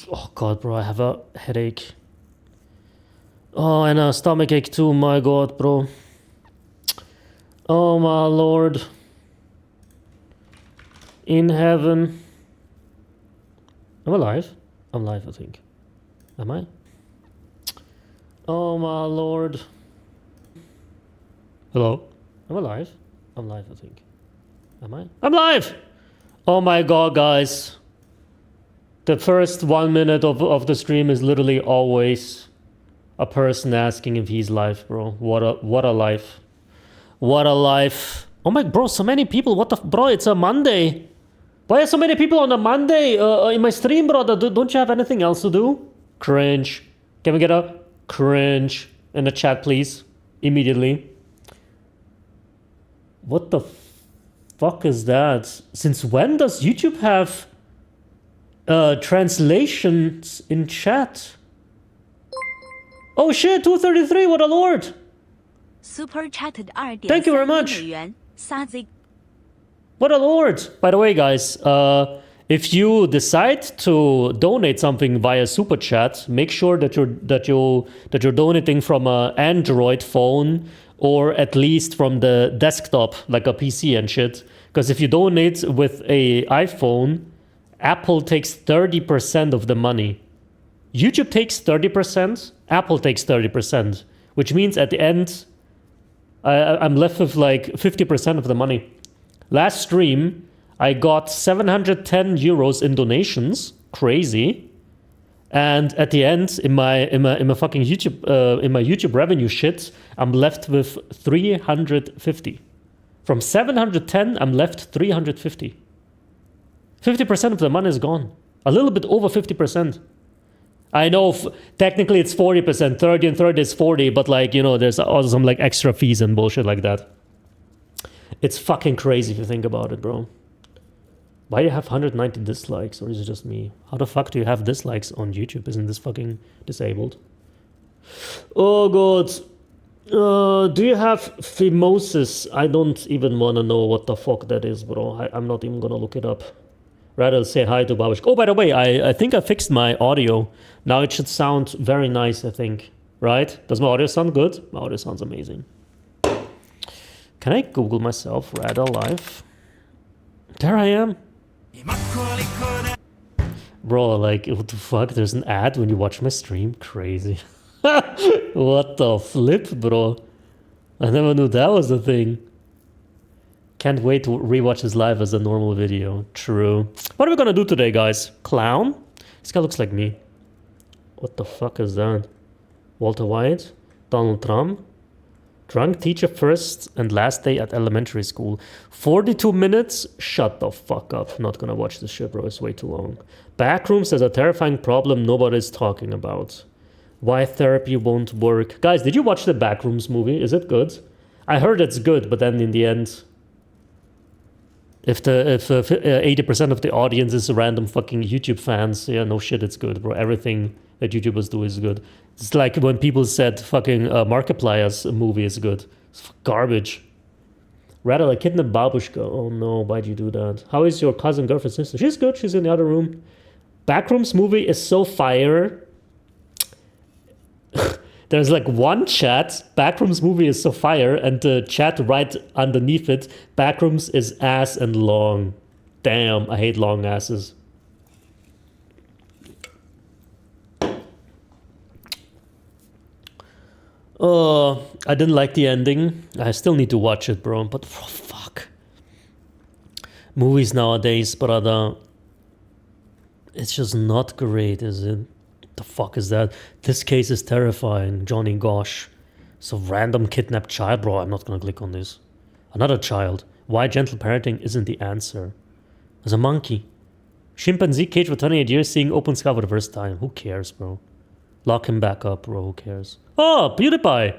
Oh god, bro, I have a headache. Oh, and a stomach ache too, my god, bro. Oh my lord. In heaven. I'm alive. I'm alive, I think. Am I? Oh my lord. Hello? I'm alive. I'm live, I think. Am I? I'm live! Oh my god, guys. The first 1 minute of the stream is literally always a person asking if he's live, bro. What a life. What a life. Oh my, bro, so many people. What the, bro, it's a Monday. Why are so many people on a Monday in my stream, bro? Don't you have anything else to do? Cringe. Can we get a cringe in the chat, please? Immediately. What the fuck is that? Since when does YouTube have translations in chat? Oh shit, 233, what a lord! Super chatted 2.3 Thank you very much. 美元, Sazi. What a lord! By the way, guys, if you decide to donate something via super chat, make sure that you're donating from an Android phone or at least from the desktop, like a PC and shit. Because if you donate with a iPhone, Apple takes 30% of the money. YouTube takes 30%, Apple takes 30%, which means at the end, I'm left with like 50% of the money. Last stream, I got 710 euros in donations, crazy. And at the end, in my fucking YouTube, in my YouTube revenue shit, I'm left with 350. From 710, I'm left 350. 50% of the money is gone. A little bit over 50%. I know technically it's 40%, 30 and 30 is 40, but like, you know, there's also some like extra fees and bullshit like that. It's fucking crazy if you think about it, bro. Why do you have 190 dislikes, or is it just me? How the fuck do you have dislikes on YouTube? Isn't this fucking disabled? Oh god. Do you have phimosis? I don't even want to know what the fuck that is, bro. I'm not even gonna look it up. Rather say hi to Babushka. Oh, by the way, I think I fixed my audio. Now it should sound very nice, I think. Right? Does my audio sound good? My audio sounds amazing. Can I Google myself RADALIVE? There I am. Bro, like, what the fuck? There's an ad when you watch my stream? Crazy. What the flip, bro? I never knew that was a thing. Can't wait to rewatch this live as a normal video. True. What are we gonna do today, guys? Clown? This guy looks like me. What the fuck is that? Walter White? Donald Trump? Drunk teacher first and last day at elementary school. 42 minutes? Shut the fuck up. Not gonna watch this shit, bro. It's way too long. Backrooms has a terrifying problem nobody's talking about. Why therapy won't work. Guys, did you watch the Backrooms movie? Is it good? I heard it's good, but then in the end, if 80% of the audience is random fucking YouTube fans, yeah, no shit, it's good, bro. Everything that YouTubers do is good. It's like when people said fucking Markiplier's movie is good. It's garbage. Rather like kidnap Babushka. Oh no, why'd you do that? How is your cousin, girlfriend, sister? She's good, she's in the other room. Backrooms movie is so fire. There's like one chat, Backrooms movie is so fire, and the chat right underneath it, Backrooms is ass and long. Damn, I hate long asses. I didn't like the ending. I still need to watch it, bro, but oh, fuck. Movies nowadays, brother, it's just not great, is it? The fuck is that? This case is terrifying, Johnny Gosh. So random kidnapped child, bro, I'm not gonna click on this. Another child. Why gentle parenting isn't the answer? There's a monkey. Chimpanzee caged for 28 years seeing open sky for the first time. Who cares, bro? Lock him back up, bro, who cares? Oh, PewDiePie!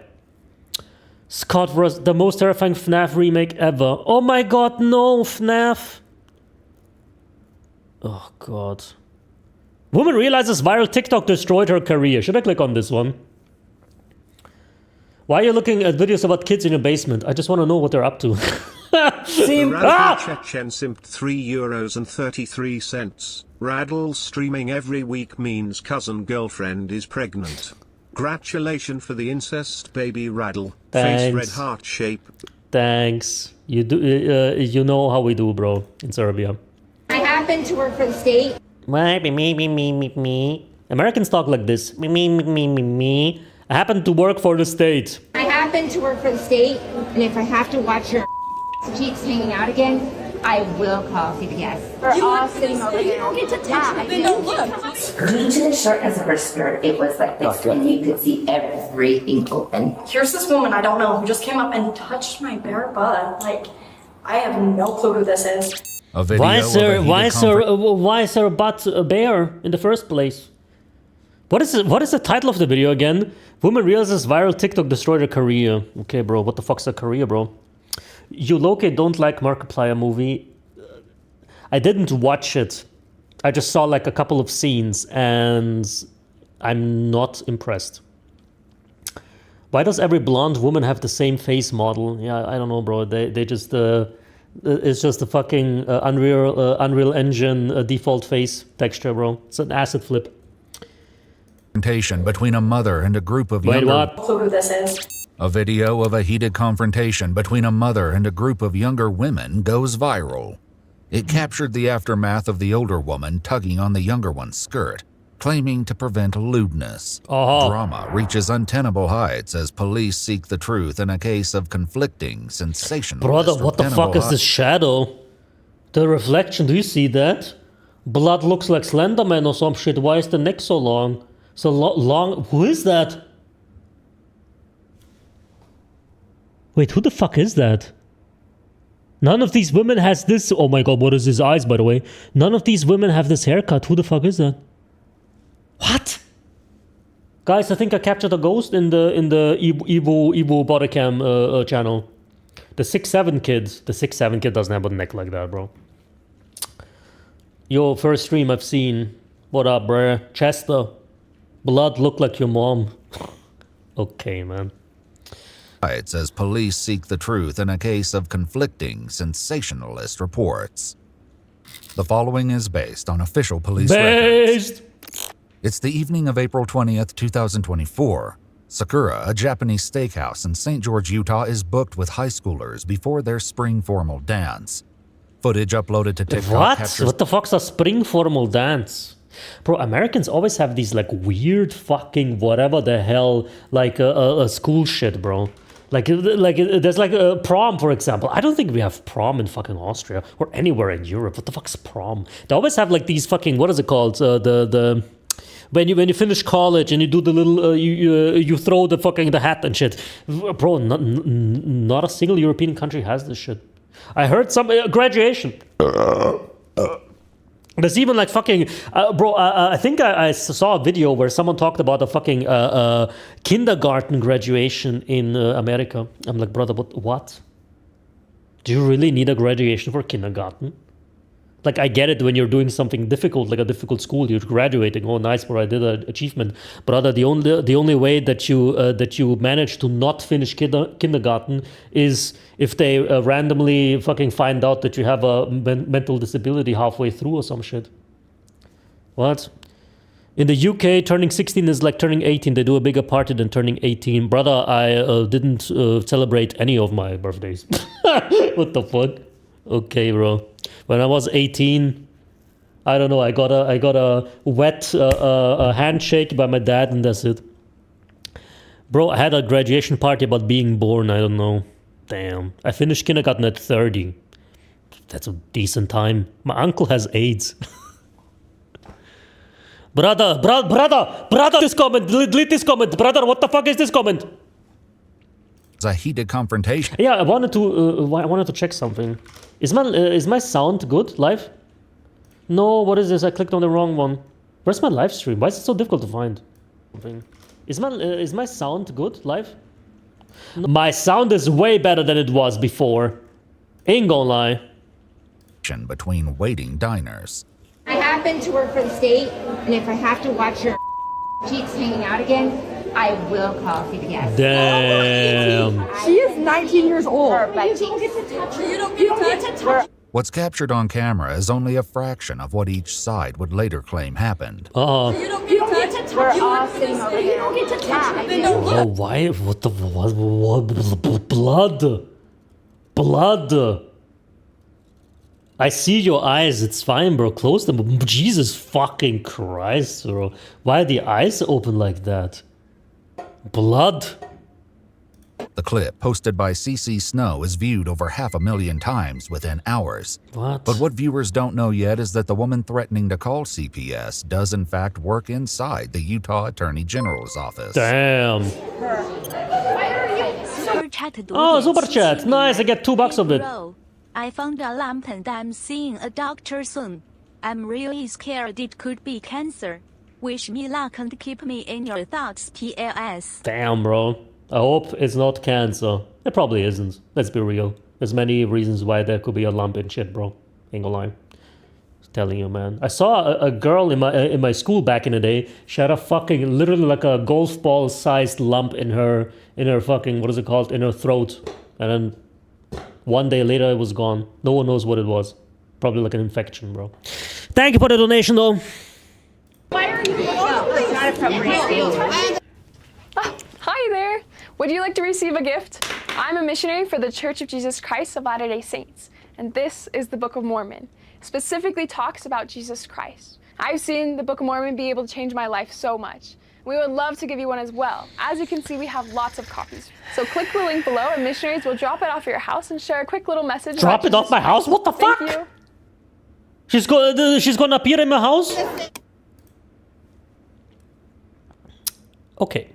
Scott was the most terrifying FNAF remake ever. Oh my god, no, FNAF! Oh god. Woman realizes viral TikTok destroyed her career. Should I click on this one? Why are you looking at videos about kids in your basement? I just want to know what they're up to. Radal Chechen simped €3.33. Radal streaming every week means cousin girlfriend is pregnant. Gratulation for the incest baby Radal. Face red heart shape. Thanks. You do. You know how we do, bro, in Serbia. I happen to work for the state. Me. Americans talk like this. Me. I happen to work for the state. I happen to work for the state, and if I have to watch your cheeks hanging out again, I will call CPS. We're all sitting over here. You don't get to touch me. No, look. Due to the shortness of her skirt, it was like this, and you could see everything open. Here's this woman I don't know who just came up and touched my bare butt. Like, I have no clue who this is. A video Why is her butt bare in the first place? What is the title of the video again? Woman realizes viral TikTok destroyed her career. Okay, bro, what the fuck's a career, bro? You low-key don't like Markiplier movie. I didn't watch it. I just saw like a couple of scenes and I'm not impressed. Why does every blonde woman have the same face model? Yeah, I don't know, bro. They just it's just a fucking Unreal Engine default face texture, bro. It's an acid flip. Confrontation between a mother and a group of younger... I don't know who this is. A video of a heated confrontation between a mother and a group of younger women goes viral. It captured the aftermath of the older woman tugging on the younger one's skirt, claiming to prevent lewdness. Drama reaches untenable heights as police seek the truth in a case of conflicting, sensational... Brother, what the fuck is this shadow? The reflection, do you see that? Blood looks like Slenderman or some shit. Why is the neck so long? So long. Who is that? Wait, who the fuck is that? None of these women has this. Oh my god, what is his eyes, by the way? None of these women have this haircut. Who the fuck is that? What? Guys, I think I captured a ghost in the Evo Bodycam channel. The 6'7" kid. The 6'7" kid doesn't have a neck like that, bro. Yo, first stream I've seen. What up, bruh? Chester. Blood look like your mom. Okay, man. As police seek the truth in a case of conflicting, sensationalist reports. The following is based on official police records. It's the evening of April 20th, 2024. Sakura, a Japanese steakhouse in St. George, Utah, is booked with high schoolers before their spring formal dance. Footage uploaded to TikTok captures... What the fuck's a spring formal dance? Bro, Americans always have these like weird fucking whatever the hell, like a school shit, bro. Like there's like a prom, for example. I don't think we have prom in fucking Austria or anywhere in Europe. What the fuck's prom? They always have like these fucking, what is it called? When you finish college and you do the little you throw the fucking the hat and shit. Bro, not a single European country has this shit. I heard some graduation. There's even like fucking, bro, I think I saw a video where someone talked about a fucking kindergarten graduation in America. I'm like, brother, what? Do you really need a graduation for kindergarten? Like, I get it when you're doing something difficult, like a difficult school, you're graduating. Oh, nice, bro, I did an achievement. Brother, the only way that you manage to not finish kindergarten is if they randomly fucking find out that you have a mental disability halfway through or some shit. What? In the UK, turning 16 is like turning 18. They do a bigger party than turning 18. Brother, I didn't celebrate any of my birthdays. What the fuck? Okay, bro. When I was 18, I don't know, I got a wet handshake by my dad and that's it. Bro, I had a graduation party about being born, I don't know. Damn. I finished kindergarten at 30. That's a decent time. My uncle has AIDS. Brother, this comment, delete this comment. Brother, what the fuck is this comment? It's a heated confrontation. Yeah, I wanted to check something. Is my sound good live? No, what is this? I clicked on the wrong one. Where's my live stream? Why is it so difficult to find? Is my sound good live? No. My sound is way better than it was before. Ain't gonna lie. Between waiting diners. I happen to work for the state, and if I have to watch your cheeks hanging out again, I will call CPS. Damn. She is 19 years old. But You don't get to touch. What's captured on camera is only a fraction of what each side would later claim happened. You don't get to touch. we're all sitting over You here. don't get to touch. Oh, why? What the? What? Blood. I see your eyes. It's fine, bro. Close them. Jesus fucking Christ, bro. Why are the eyes open like that? Blood. The clip, posted by CC Snow, is viewed over 500,000 times within hours. What? But what viewers don't know yet is that the woman threatening to call CPS does in fact work inside the Utah Attorney General's office. Damn. Super chat Oh, super chat. Nice. I get $2 of it. I found a lump and I'm seeing a doctor soon. I'm really scared it could be cancer. Wish me luck and keep me in your thoughts, PLS. Damn, bro. I hope it's not cancer. It probably isn't. Let's be real. There's many reasons why there could be a lump in shit, bro. Ain't gonna lie. Just telling you, man. I saw a girl in my school back in the day. She had a fucking, literally like a golf ball sized lump in her fucking, what is it called? In her throat. And then one day later it was gone. No one knows what it was. Probably like an infection, bro. Thank you for the donation, though. Why are you it's not appropriate. Hi there! Would you like to receive a gift? I'm a missionary for the Church of Jesus Christ of Latter-day Saints, and this is the Book of Mormon. Specifically talks about Jesus Christ. I've seen the Book of Mormon be able to change my life so much. We would love to give you one as well. As you can see, we have lots of copies. So click the link below and missionaries will drop it off your house and share a quick little message. Drop it off my house? What the fuck? Thank you. She's gonna appear in my house? Okay.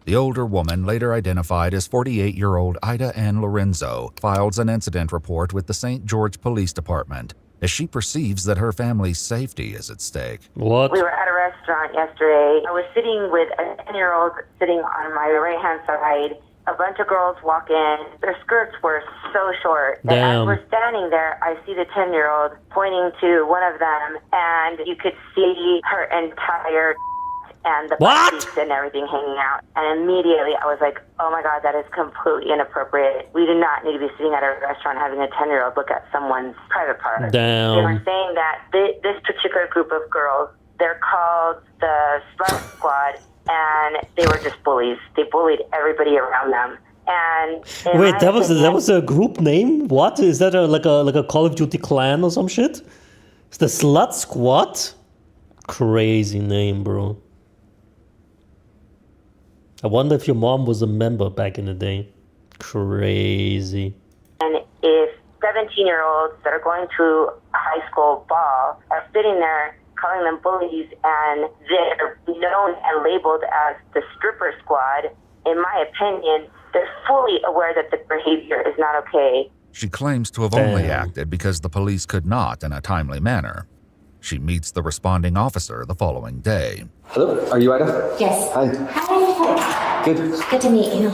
The older woman, later identified as 48-year-old Ida Ann Lorenzo, files an incident report with the St. George Police Department as she perceives that her family's safety is at stake. What? We were at a restaurant yesterday. I was sitting with a 10-year-old sitting on my right-hand side. A bunch of girls walk in. Their skirts were so short. And as we're standing there, I see the 10-year-old pointing to one of them, and you could see her entire and the butt cheeks and everything hanging out. And immediately I was like, oh my God, that is completely inappropriate. We do not need to be sitting at a restaurant having a 10-year-old look at someone's private part. Damn. They were saying that this particular group of girls, they're called the Slut Squad, and they were just bullies. They bullied everybody around them. And wait, that was a group name? What? Is that like a Call of Duty clan or some shit? It's the Slut Squad? Crazy name, bro. I wonder if your mom was a member back in the day. Crazy. And if 17-year-olds that are going to a high school ball are sitting there calling them bullies and they're known and labeled as the stripper squad, in my opinion, they're fully aware that the behavior is not okay. She claims to have only acted because the police could not in a timely manner. She meets the responding officer the following day. Hello, are you Ida? Yes. Hi. Hi. Good. Good to meet you.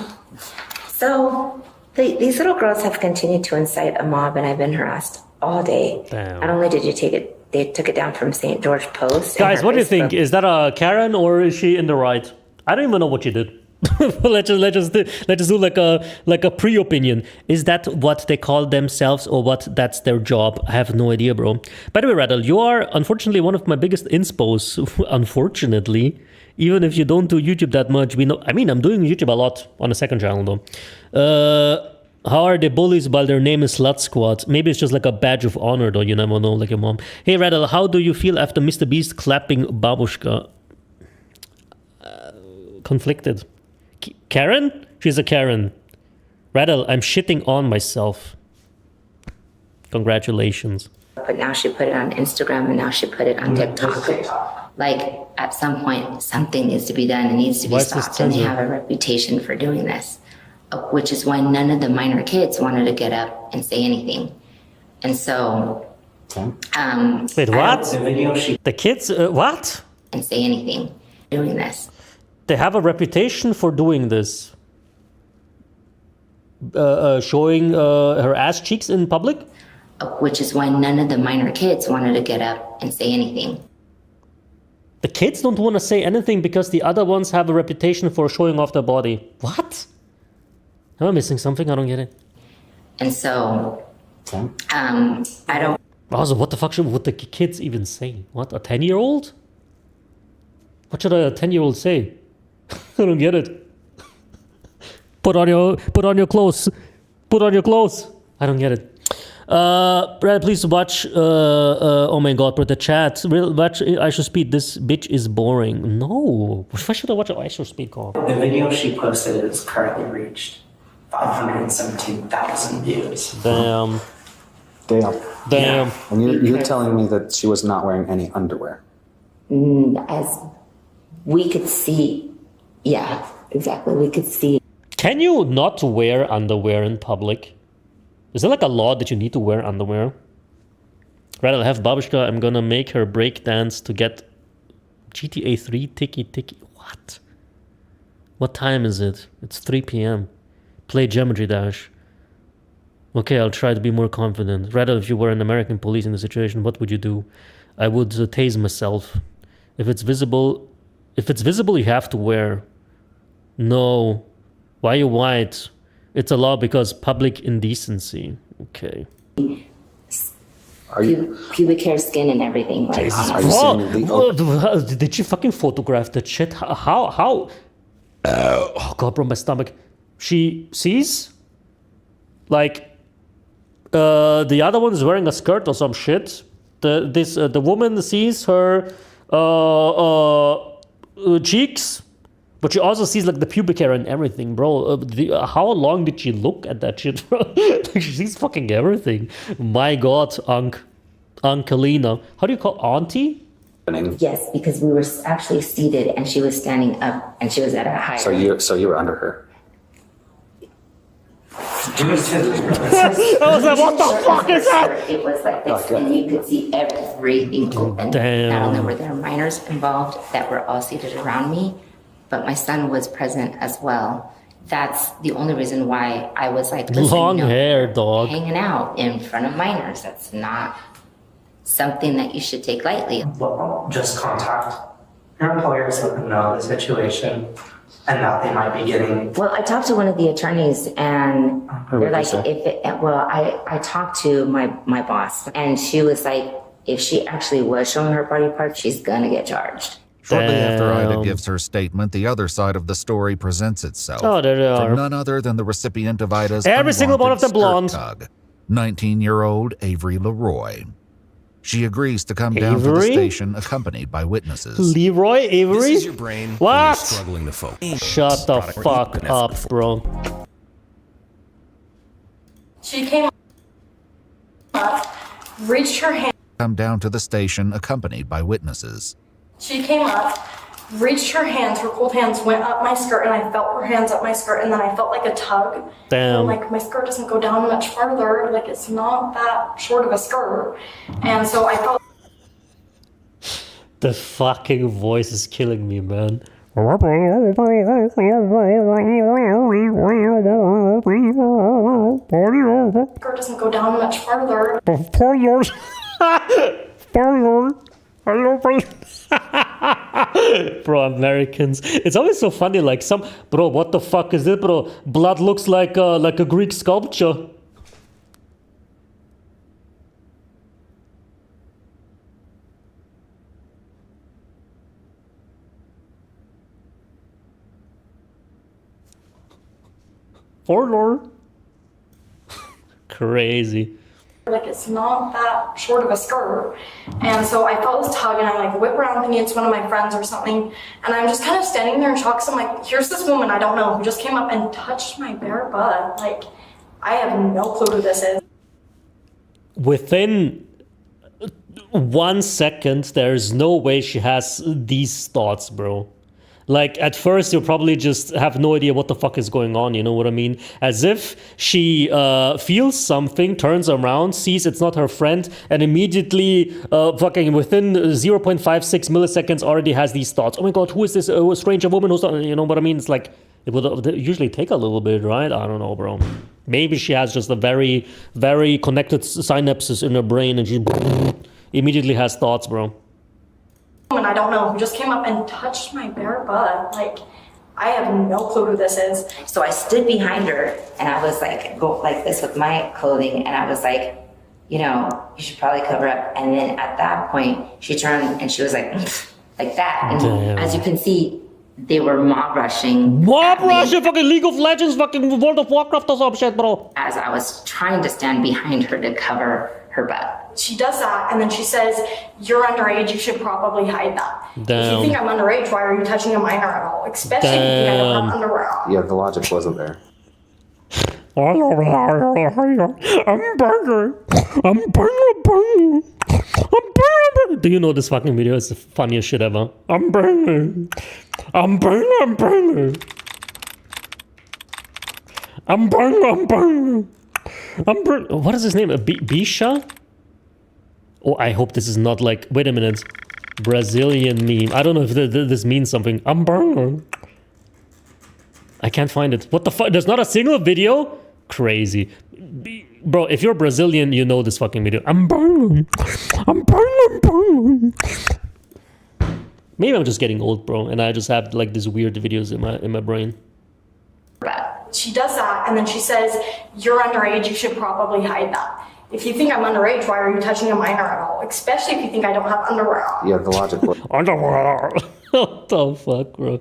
So, these little girls have continued to incite a mob, and I've been harassed all day. Damn. Not only did you take it, they took it down from St. George Post. Guys, what do you think? Is that a Karen or is she in the right? I don't even know what she did. let's just do like a pre-opinion. Is that what they call themselves or what that's their job? I have no idea, bro. By the way, Radal, you are unfortunately one of my biggest inspos. Unfortunately, even if you don't do YouTube that much, we know. I mean, I'm doing YouTube a lot on a second channel though. How are they bullies while their name is Slut Squad? Maybe it's just like a badge of honor though. You never know, like your mom. Hey, Radal, how do you feel after Mr. Beast clapping Babushka? Conflicted. Karen? She's a Karen. Radal, I'm shitting on myself. Congratulations. But now she put it on Instagram and now she put it on TikTok. Like, at some point, something needs to be done. It needs to be stopped. And they have a reputation for doing this, which is why none of the minor kids wanted to get up and say anything. And so... wait, what? The kids, what? And say anything doing this. They have a reputation for doing this. Showing her ass cheeks in public? Which is why none of the minor kids wanted to get up and say anything. The kids don't want to say anything because the other ones have a reputation for showing off their body. What? Am I missing something? I don't get it. And so, I don't. Also, what the fuck would the kids even say? What, a 10-year-old? What should a 10-year-old say? I don't get it. Put on your clothes. Put on your clothes. I don't get it. Brad, please watch. Oh my god, bro, the chat. Watch I Should Speed. This bitch is boring. No. Why should I watch I Should Speed call? The video she posted has currently reached 517,000 views. Damn. Yeah. And you're telling me that she was not wearing any underwear? As we could see, yeah, exactly. We could see. Can you not wear underwear in public? Is there like a law that you need to wear underwear? Right, I'll have Babushka. I'm gonna make her break dance to get GTA 3 tiki. What? What time is it? It's 3 p.m. Play Geometry Dash. Okay, I'll try to be more confident. Rather, if you were an American police in the situation, what would you do? I would tase myself. If it's visible, you have to wear. No. Why are you white? It's a law because public indecency. Okay. Are you pubic hair, skin, and everything? Like, are you seeing the did you fucking photograph that shit? How? Oh god, bro, my stomach. She sees, like, the other one is wearing a skirt or some shit. The woman sees her cheeks, but she also sees like the pubic hair and everything, bro. How long did she look at that shit, bro? She sees fucking everything. My god, Unkelina. How do you call auntie? yes, because we were actually seated and she was standing up and she was at a higher. So you were under her. I was like, what the fuck is that? It was like this, and you could see everything open. Damn. Not only were there minors involved that were all seated around me, but my son was present as well. That's the only reason why I was like, long hair, dog. Hanging out in front of minors. That's not something that you should take lightly. Well, just contact your employers, let them know the situation and that they might be getting. Well, I talked to one of the attorneys and they're like, I talked to my boss and she was like, if she actually was showing her body parts, she's gonna get charged. Shortly after Ida gives her statement, the other side of the story presents itself. Oh, there they are. From none other than the recipient of Ida's every single one of them blonde. 19-year-old Avery Leroy. She agrees to come down to the station accompanied by witnesses. Leroy Avery? This is your brain what? Struggling to focus. Shut the fuck up, bro. She came up, reached her hand. Come down to the station accompanied by witnesses. She came up, reached her hands, her cold hands went up my skirt, and I felt her hands up my skirt, and then I felt like a tug. Damn. And like my skirt doesn't go down much farther, like it's not that short of a skirt. And so I felt. The fucking voice is killing me, man. Skirt doesn't go down much farther. Bro, Americans. It's always so funny, like bro, what the fuck is it, bro? Blood looks like a Greek sculpture. Crazy. Like it's not that short of a skirt. And so I felt this tug and I like whip around thinking it's one of my friends or something. And I'm just kind of standing there in shock. So I'm like, here's this woman I don't know who just came up and touched my bare butt. Like, I have no clue who this is. Within 1 second, there's no way she has these thoughts, bro. Like, at first, you'll probably just have no idea what the fuck is going on, you know what I mean? As if she feels something, turns around, sees it's not her friend, and immediately, fucking within 0.56 milliseconds, already has these thoughts. Oh my god, who is this stranger woman who's not, you know what I mean? It's like, it would usually take a little bit, right? I don't know, bro. Maybe she has just a very, very connected synapses in her brain, and she immediately has thoughts, bro. And I don't know who just came up and touched my bare butt. Like, I have no clue who this is. So I stood behind her and I was like, go like this with my clothing. And I was like, you know, you should probably cover up. And then at that point, she turned and she was like, like that. And as you can see, they were mob rushing. Mob rushing, fucking League of Legends, fucking World of Warcraft or some shit, bro. As I was trying to stand behind her to cover her butt. She does that, and then she says, "You're underage. You should probably hide that. If you think I'm underage, why are you touching a minor at all? Especially if you think I don't have underwear on." Yeah, the logic wasn't there. I'm burger. I'm burger. Do you know this fucking video? It's the funniest shit ever. I'm burger. I'm burger. I'm burger. I'm burger. I'm burger. I'm burger. What is his name? Bisha? Oh, I hope this is not like, wait a minute, Brazilian meme. I don't know if this means something. I'm burning. I can't find it. What the fuck? There's not a single video? Crazy. Bro, if you're Brazilian, you know this fucking video. I'm burning. I'm burning. Maybe I'm just getting old, bro, and I just have like these weird videos in my brain. She does that, and then she says, "You're underage. You should probably hide that. If you think I'm underage, why are you touching a minor at all? Especially if you think I don't have underwear on." Yeah, the logic was underwear. What the fuck, bro?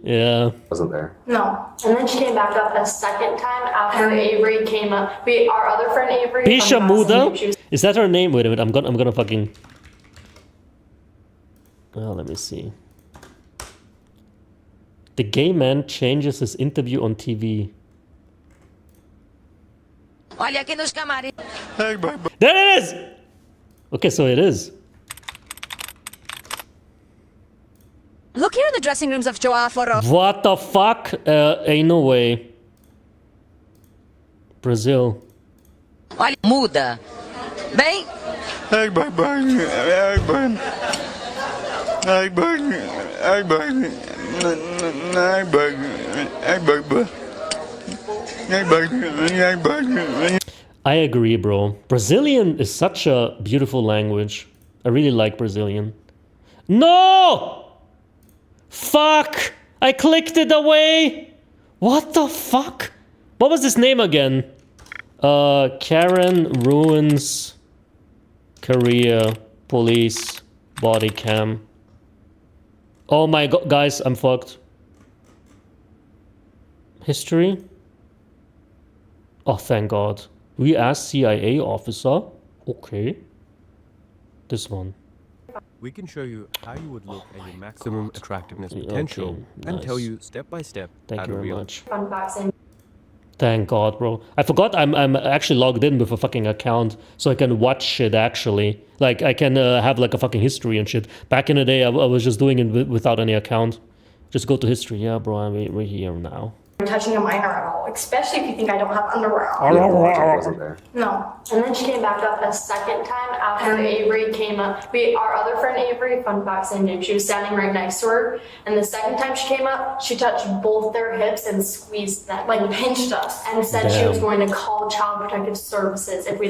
Yeah. Wasn't there. No. And then she came back up a second time after Avery came up. Our other friend Avery. Bisha Muda? Is that her name? Wait a minute. I'm gonna fucking. Well, let me see. The gay man changes his interview on TV. Olha aqui nos camarins. There it is! Okay, so it is. Look here in the dressing rooms of Joaforo. What the fuck? Ain't no way. Brazil. Olha, muda. Bem. I agree, bro. Brazilian is such a beautiful language. I really like Brazilian. No! Fuck! I clicked it away! What the fuck? What was his name again? Karen ruins career, police, body cam. Oh my god, guys, I'm fucked. History? Oh, thank god. We asked CIA officer. Okay. This one. We can show you how you would look at your maximum attractiveness potential and tell you step by step Thank how you to very realize. much. Thank god, bro. I forgot I'm actually logged in with a fucking account so I can watch shit actually. Like I can have like a fucking history and shit. Back in the day I was just doing it without any account. Just go to history. Yeah, bro, we're here now. Touching a minor at all, especially if you think I don't have underwear on. Yeah, the logic wasn't there. No. And then she came back up a second time after Avery came up. Our other friend Avery, fun fact, same name, she was standing right next to her. And the second time she came up, she touched both their hips and squeezed them, like pinched us, and said she was going to call Child Protective Services if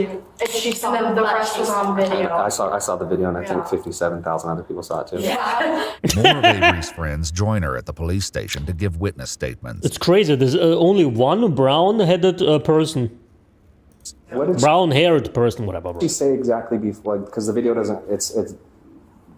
she saw them. The rest was on video. I saw the video, and I think 57,000 other people saw it too. Yeah. More of Avery's friends join her at the police station to give witness statements. It's crazy. There's only one brown-headed person. Brown-haired person, whatever. What did she say exactly before? Because the video doesn't. It's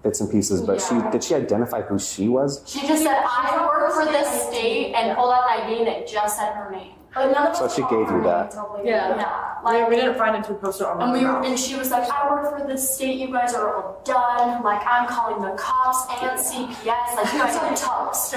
bits and pieces. But did she identify who she was? She just said, "I work for this state," and pulled out an ID and it just said her name. So she gave you that. Yeah. Like we didn't find it to post it on. And she was like, "I work for this state. You guys are all done. Like I'm calling the cops and CPS. Like you guys are toast."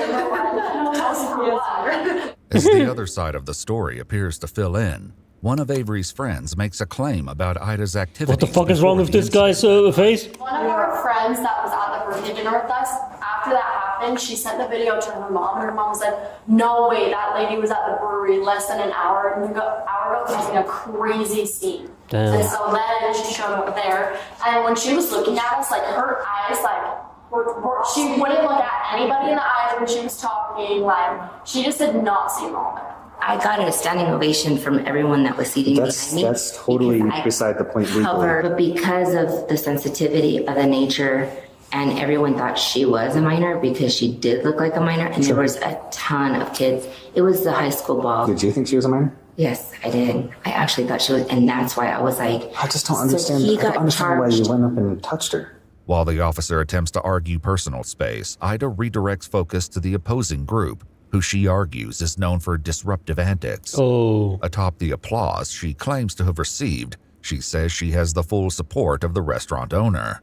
As the other side of the story appears to fill in, one of Avery's friends makes a claim about Ida's activities. What the fuck is wrong with this guy's face? One of our friends that was at the birthday dinner with us, after that happened, she sent the video to her mom. Her mom said, "No way, that lady was at the brewery less than an hour ago causing a crazy scene." Damn. And so then she showed up there, and when she was looking at us, like her eyes, she wouldn't look at anybody in the eyes when she was talking. Like she just did not seem normal. I got a standing ovation from everyone that was seating behind me. That's totally beside the point. But because of the sensitivity of the nature And everyone thought she was a minor because she did look like a minor. And there was a ton of kids. It was the high school ball. Did you think she was a minor? Yes, I did. I actually thought she was, and that's why I was like, I just don't understand. I don't understand why you went up and touched her. While the officer attempts to argue personal space, Ida redirects focus to the opposing group, who she argues is known for disruptive antics. Oh. Atop the applause she claims to have received, she says she has the full support of the restaurant owner.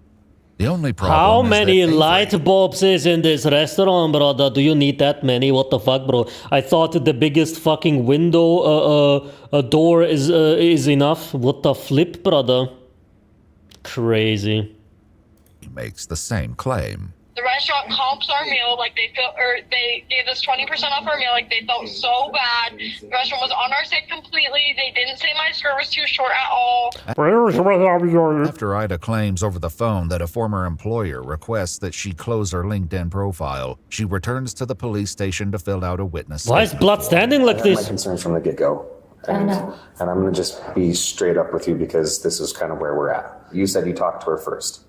The only problem How is many that Avery, light bulbs is in this restaurant, brother? Do you need that many? What the fuck, bro? I thought that the biggest fucking window door is enough. What the flip, brother? Crazy. He makes the same claim. The restaurant comps our meal, like they gave us 20% off our meal, like they felt so bad. The restaurant was on our side completely. They didn't say my skirt was too short at all. After Ida claims over the phone that a former employer requests that she close her LinkedIn profile, she returns to the police station to fill out a witness statement. Why is blood standing like this? My concerns from the get-go. And I'm going to just be straight up with you because this is kind of where we're at. You said you talked to her first.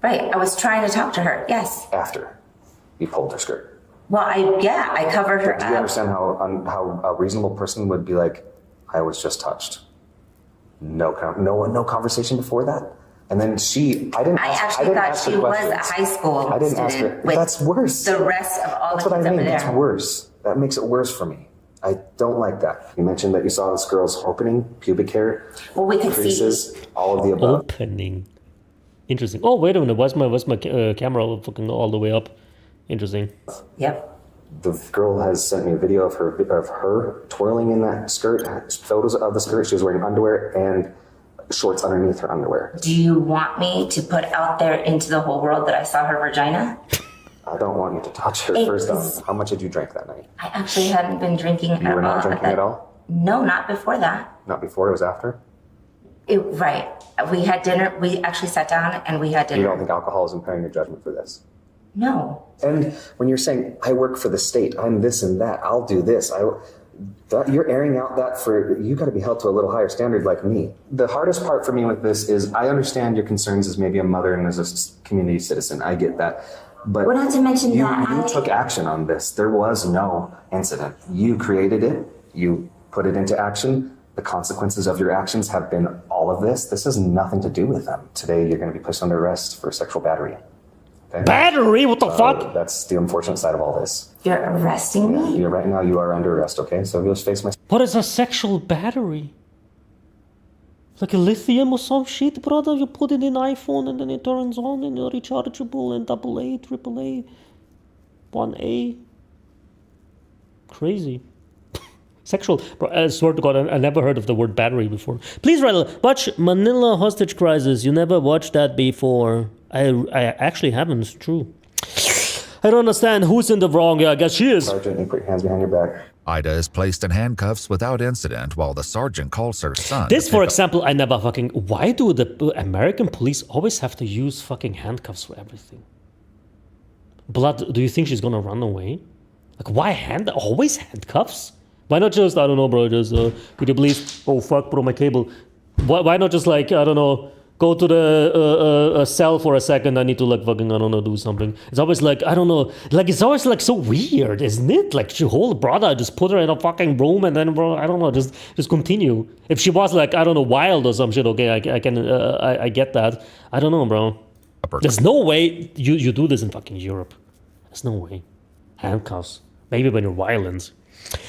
Right, I was trying to talk to her, yes. After you pulled her skirt. Well, I covered her up. Do you understand how a reasonable person would be like, I was just touched? No conversation before that? And then I actually thought she was a high school I didn't ask her. That's worse. The rest of all That's the what kids I mean. over there. That's worse. That makes it worse for me. I don't like that. You mentioned that you saw this girl's opening, pubic hair, well, we could creases, all of the above. Opening. Interesting. Oh, wait a minute. Why's my camera fucking all the way up? Interesting. Yep. The girl has sent me a video of her twirling in that skirt, photos of the skirt. She was wearing underwear and shorts underneath her underwear. Do you want me to put out there into the whole world that I saw her vagina? I don't want you to touch her. First off, how much did you drink that night? I actually hadn't been drinking at all. You were not drinking at all? No, not before that. Not before, it was after? Right. We had dinner. We actually sat down and we had dinner. You don't think alcohol is impairing your judgment for this? No. And when you're saying, I work for the state, I'm this and that, I'll do this, you're airing out that for, you got to be held to a little higher standard like me. The hardest part for me with this is I understand your concerns as maybe a mother and as a community citizen. I get that. But well, not to mention you took action on this. There was no incident. You created it. You put it into action. The consequences of your actions have been all of this. This has nothing to do with them. Today, you're going to be placed under arrest for sexual battery. Okay? Battery? What the fuck? That's the unfortunate side of all this. You're arresting me? Right now, you are under arrest, okay? So you'll face my... What is a sexual battery? Like a lithium or some shit, brother? You put it in iPhone and then it turns on and you're rechargeable and AA, AAA, 1A. Crazy. Sexual. Bro, I swear to God, I never heard of the word battery before. Please, Rattle, watch Manila Hostage Crisis. You never watched that before. I actually haven't, it's true. I don't understand who's in the wrong. Yeah, I guess she is. Sergeant, you put your hands behind your back. Ida is placed in handcuffs without incident while the sergeant calls her son. This, for example, I never fucking... Why do the American police always have to use fucking handcuffs for everything? Blood, do you think she's gonna run away? Like, why always handcuffs? Why not just, I don't know, bro, just, could you please... Oh, fuck, bro, my cable. Why not just, like, I don't know... Go to the cell for a second. I need to, like, fucking, I don't know, do something. It's always like, I don't know, like, it's always like so weird, isn't it? Like, she hold brother, just put her in a fucking room and then, bro, I don't know, just continue. If she was like, I don't know, wild or some shit, okay, I get that. I don't know, bro. There's no way you do this in fucking Europe. There's no way. Handcuffs. Maybe when you're violent.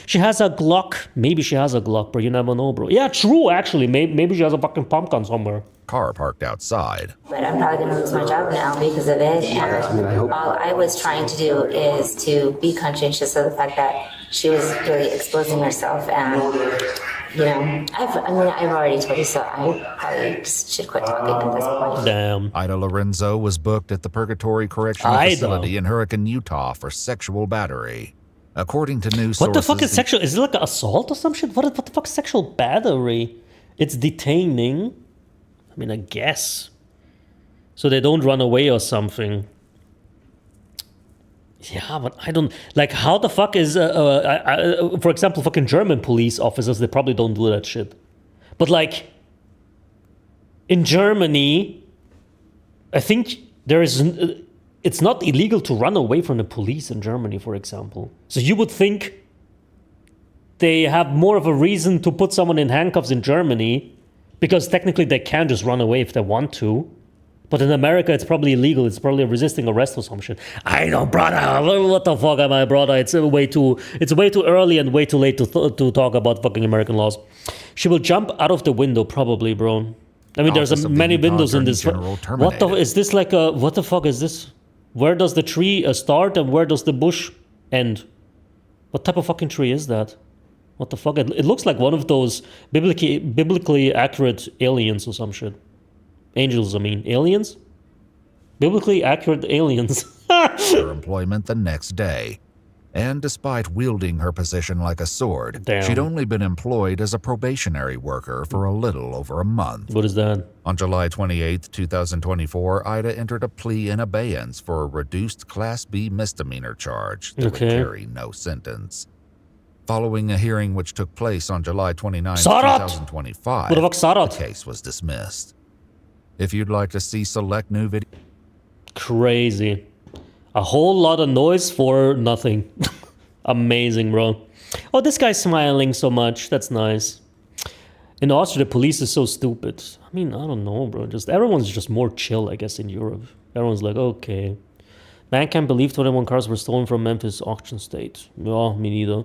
She has a Glock. Maybe she has a Glock, bro. You never know, bro. Yeah, true, actually. Maybe she has a fucking pump gun somewhere. Car parked outside. But I'm probably going to lose my job now because of it. And all I was trying to do is to be conscientious of the fact that she was really exposing herself. And, you know, I've already told you, so I probably should quit talking at this point. Damn. Ida Lorenzo was booked at the Purgatory Correctional Facility in Hurricane, Utah for sexual battery. According to news sources... What the fuck is sexual? Is it like an assault or some shit? What the fuck is sexual battery? It's detaining. I mean, I guess. So they don't run away or something. Yeah, but I don't... Like, how the fuck is... for example, fucking German police officers, they probably don't do that shit. But, like, in Germany, I think there is, it's not illegal to run away from the police in Germany, for example. So you would think they have more of a reason to put someone in handcuffs in Germany because technically they can just run away if they want to. But in America, it's probably illegal. It's probably resisting arrest or some shit. I know, brother. What the fuck am I, brother? It's way too early and way too late to talk about fucking American laws. She will jump out of the window, probably, bro. I mean, there's many windows in this. What the is this like a? What the fuck is this? Where does the tree start and where does the bush end? What type of fucking tree is that? What the fuck? It looks like one of those biblically accurate aliens or some shit. Angels, I mean. Aliens? Biblically accurate aliens. Her employment the next day. And despite wielding her position like a sword, she'd only been employed as a probationary worker for a little over a month. What is that? On July 28, 2024, Ida entered a plea in abeyance for a reduced Class B misdemeanor charge that would carry no sentence. Following a hearing which took place on July 29, 2025, the case was dismissed. If you'd like to see select new videos... Crazy. A whole lot of noise for nothing. Amazing, bro. Oh, this guy's smiling so much. That's nice. In Austria, the police is so stupid. I mean, I don't know, bro. Everyone's just more chill, I guess, in Europe. Everyone's like, okay. Man can't believe 21 cars were stolen from Memphis auction state. Yeah, me neither.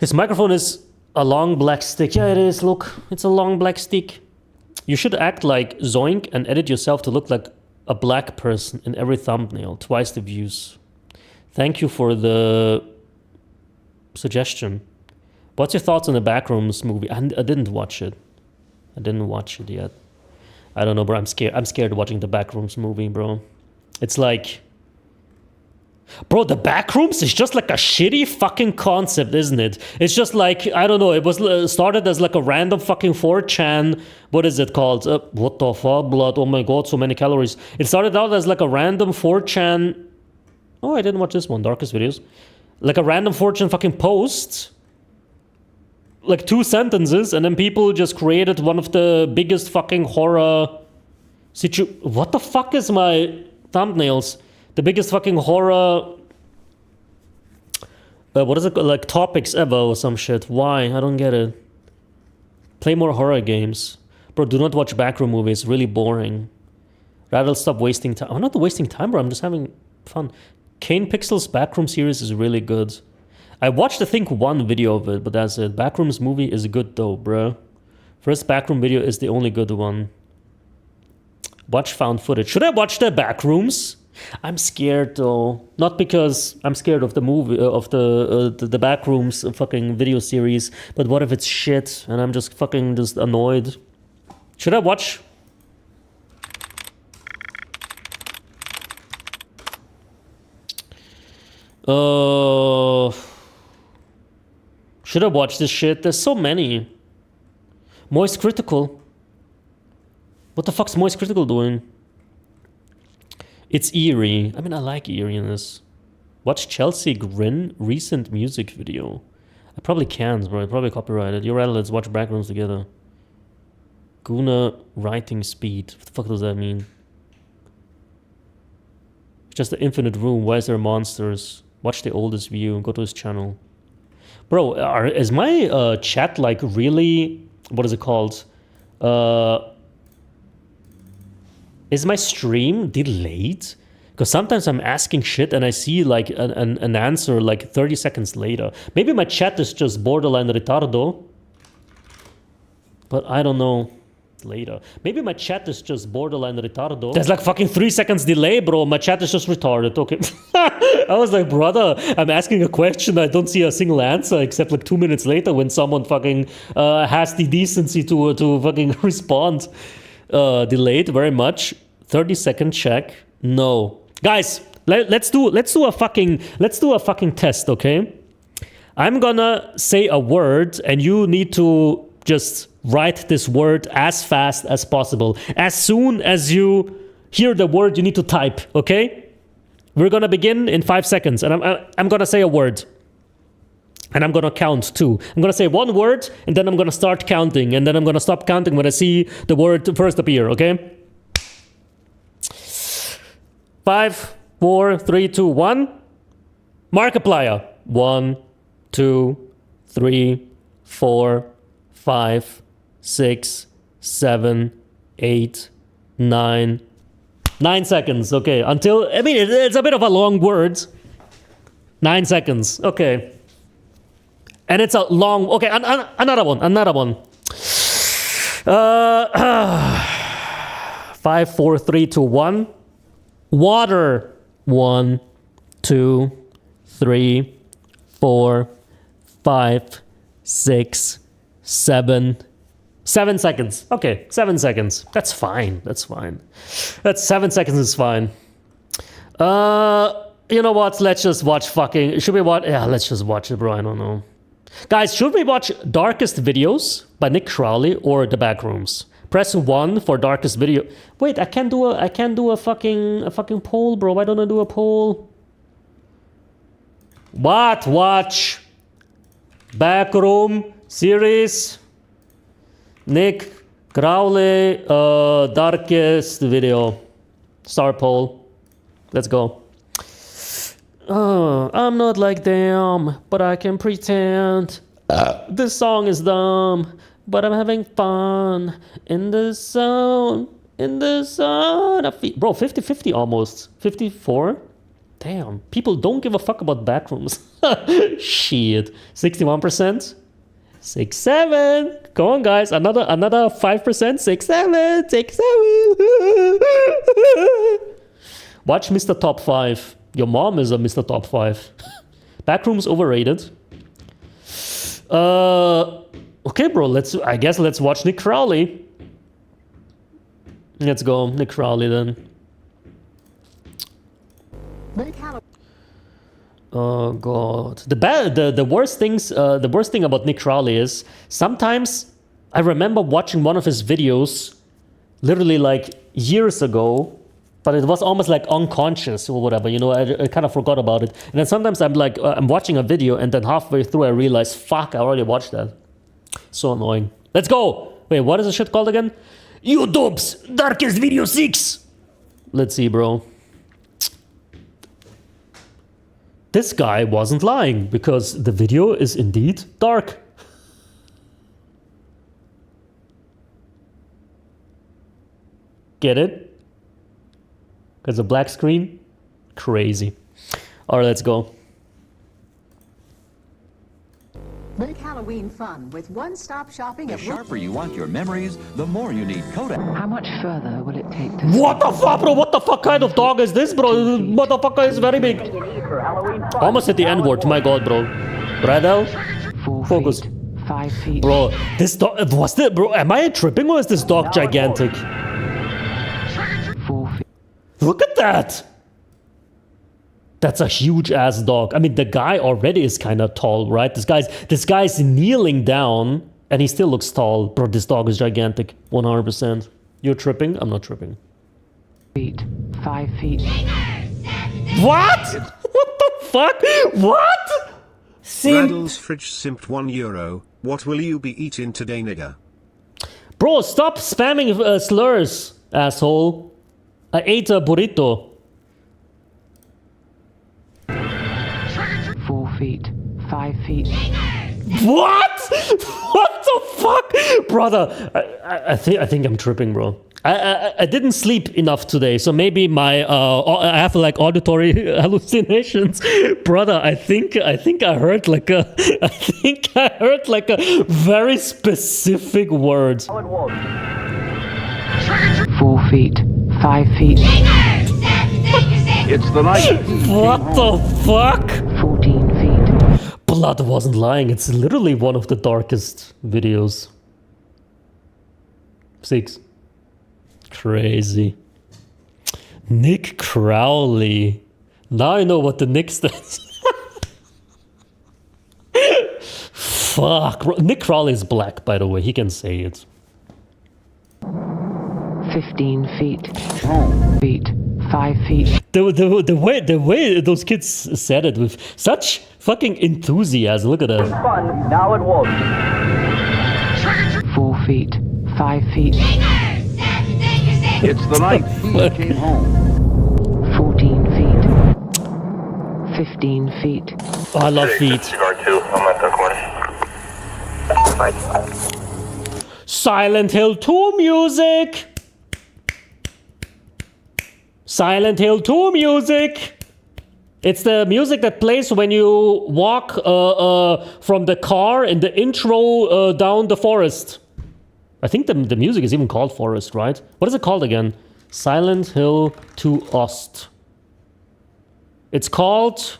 His microphone is a long black stick. Yeah, it is. Look, it's a long black stick. You should act like Zoink and edit yourself to look like a black person in every thumbnail. Twice the views. Thank you for the suggestion. What's your thoughts on the Backrooms movie? I didn't watch it. I didn't watch it yet. I don't know, bro. I'm scared. I'm scared watching the Backrooms movie, bro. It's like... Bro, the Backrooms is just like a shitty fucking concept, isn't it? It's just like, I don't know, it was started as like a random fucking 4chan, what is it called? What the fuck, blood? Oh my god, so many calories. It started out as like a random 4chan... Oh, I didn't watch this one, Darkest Videos. Like a random 4chan fucking post. Like 2 sentences, and then people just created one of the biggest fucking horror... What the fuck is my thumbnails? The biggest fucking horror, what is it called? Like topics ever or some shit. Why? I don't get it. Play more horror games. Bro, do not watch backroom movies. Really boring. Rather stop wasting time. I'm not wasting time, bro. I'm just having fun. Kane Pixel's backroom series is really good. I watched, I think, 1 video of it, but that's it. Backrooms movie is good though, bro. First backroom video is the only good one. Watch found footage. Should I watch the Backrooms? I'm scared though, not because I'm scared of the movie of the Backrooms fucking video series, but what if it's shit and I'm just fucking annoyed? Should I watch? Should I watch this shit? There's so many. Moist Critical. What the fuck's Moist Critical doing? It's eerie. I mean, I like eeriness. Watch Chelsea Grin recent music video. I probably can't, bro. I probably copyrighted. You're right, let's watch Backrooms together. Guna writing speed. What the fuck does that mean? Just the infinite room. Why is there monsters? Watch the oldest view. Go to his channel. Bro, is my chat like really... What is it called? Is my stream delayed? Because sometimes I'm asking shit and I see like an answer like 30 seconds later. Maybe my chat is just borderline retardo. But I don't know. Later. Maybe my chat is just borderline retardo. There's like fucking 3 seconds delay, bro. My chat is just retarded. Okay. I was like, brother, I'm asking a question. I don't see a single answer except like 2 minutes later when someone fucking has the decency to fucking respond. Delayed very much. 30-second check. No, guys, let's do a fucking test, okay? I'm gonna say a word, and you need to just write this word as fast as possible. As soon as you hear the word, you need to type, okay? We're gonna begin in 5 seconds, and I'm gonna say a word. And I'm gonna count too. I'm gonna say 1 word, and then I'm gonna start counting, and then I'm gonna stop counting when I see the word first appear, okay? 5, 4, 3, 2, 1. Markiplier. 1, 2, 3, 4, 5, 6, 7, 8, 9. 9 seconds. Okay. Until, I mean, it's a bit of a long word. 9 seconds. Okay. And it's a long, okay, another one. 5, 4, 3, 2, 1. Water. 1, 2, 3, 4, 5, 6, 7. 7 seconds. Okay, 7 seconds. That's fine. That's 7 seconds is fine. You know what? Let's just watch fucking... Should we watch... Yeah, let's just watch it, bro. I don't know. Guys, should we watch Darkest Videos by Nick Crowley or The Backrooms? Press 1 for Darkest Video. Wait, I can't do a fucking poll, bro. Why don't I do a poll? What? Watch Backroom series. Nick Crowley, Darkest Video. Start poll. Let's go. I'm not like them, but I can pretend. This song is dumb, but I'm having fun. In the zone, Bro, 50-50 almost. 54? Damn, people don't give a fuck about Backrooms. Shit. 61%? 6, 7. Come on, guys. Another 5%. 6, 7. 6, 7. Watch Mr. Top 5. Your mom is a Mr. Top 5. Backrooms overrated. Okay, bro. I guess let's watch Nick Crowley. Let's go, Nick Crowley then. Oh god. The worst thing about Nick Crowley is sometimes I remember watching one of his videos literally like years ago, but it was almost like unconscious or whatever, you know, I kind of forgot about it. And then sometimes I'm like, I'm watching a video and then halfway through I realize, fuck, I already watched that. So annoying. Let's go! Wait, what is the shit called again? YouTube's Darkest Video 6! Let's see, bro. This guy wasn't lying, because the video is indeed dark. Get it? Because a black screen? Crazy. Alright, let's go. Make Halloween fun with one-stop shopping. The sharper you want your memories, the more you need Kodak. How much further will it take to... What the fuck, bro? What the fuck kind of dog is this, bro? Motherfucker is very big. Almost at the N-word. My god, bro. Radal? Focus. 5 feet. Bro, this dog... Was this... Bro, am I tripping or is this dog gigantic? 4 feet. Look at that! That's a huge ass dog. I mean, the guy already is kind of tall, right? This guy's kneeling down and he still looks tall. Bro, this dog is gigantic. 100%. You're tripping? I'm not tripping. 5 feet. What? What the fuck? What? Radal's fridge simped €1. What will you be eating today, nigga? Bro, stop spamming slurs, asshole. I ate a burrito. 4 feet. 5 feet. What? What the fuck? Brother, I think I'm tripping, bro. I didn't sleep enough today, so maybe my I have like auditory hallucinations. Brother, I think I heard like a very specific word. 4 feet. 5 feet. It's the night. What the fuck? 14 feet. Blood wasn't lying. It's literally one of the darkest videos. 6. Crazy. Nick Crowley. Now I know what the Nick stands. Fuck. Nick Crowley is black, by the way. He can say it. 15 feet. feet. 5 feet. The way those kids said it with such fucking enthusiasm. Look at that. Fun, now it won't. 4 feet. 5 feet. It's the night he came home. 14 15 feet. Oh, I love feet. Cigar 2, I'm at the corner. Silent Hill 2 music! Silent Hill 2 music! It's the music that plays when you walk from the car in the intro down the forest. I think the music is even called Forest, right? What is it called again? Silent Hill 2 Ost. It's called...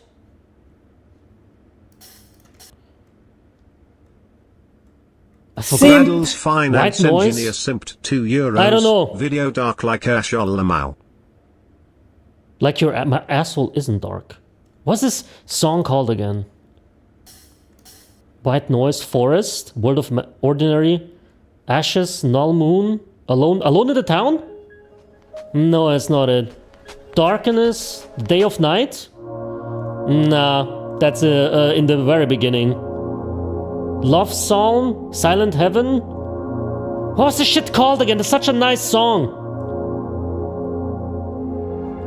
Radal's finance White noise? engineer simped €2. I don't know. Video dark like Ashol Lamal. Like my asshole isn't dark. What's this song called again? White Noise, Forest, World of Ordinary, Ashes, Null Moon, Alone in the Town? No, it's not it. Darkness, Day of Night? Nah, that's in the very beginning. Love Song, Silent Heaven? What's the shit called again? It's such a nice song.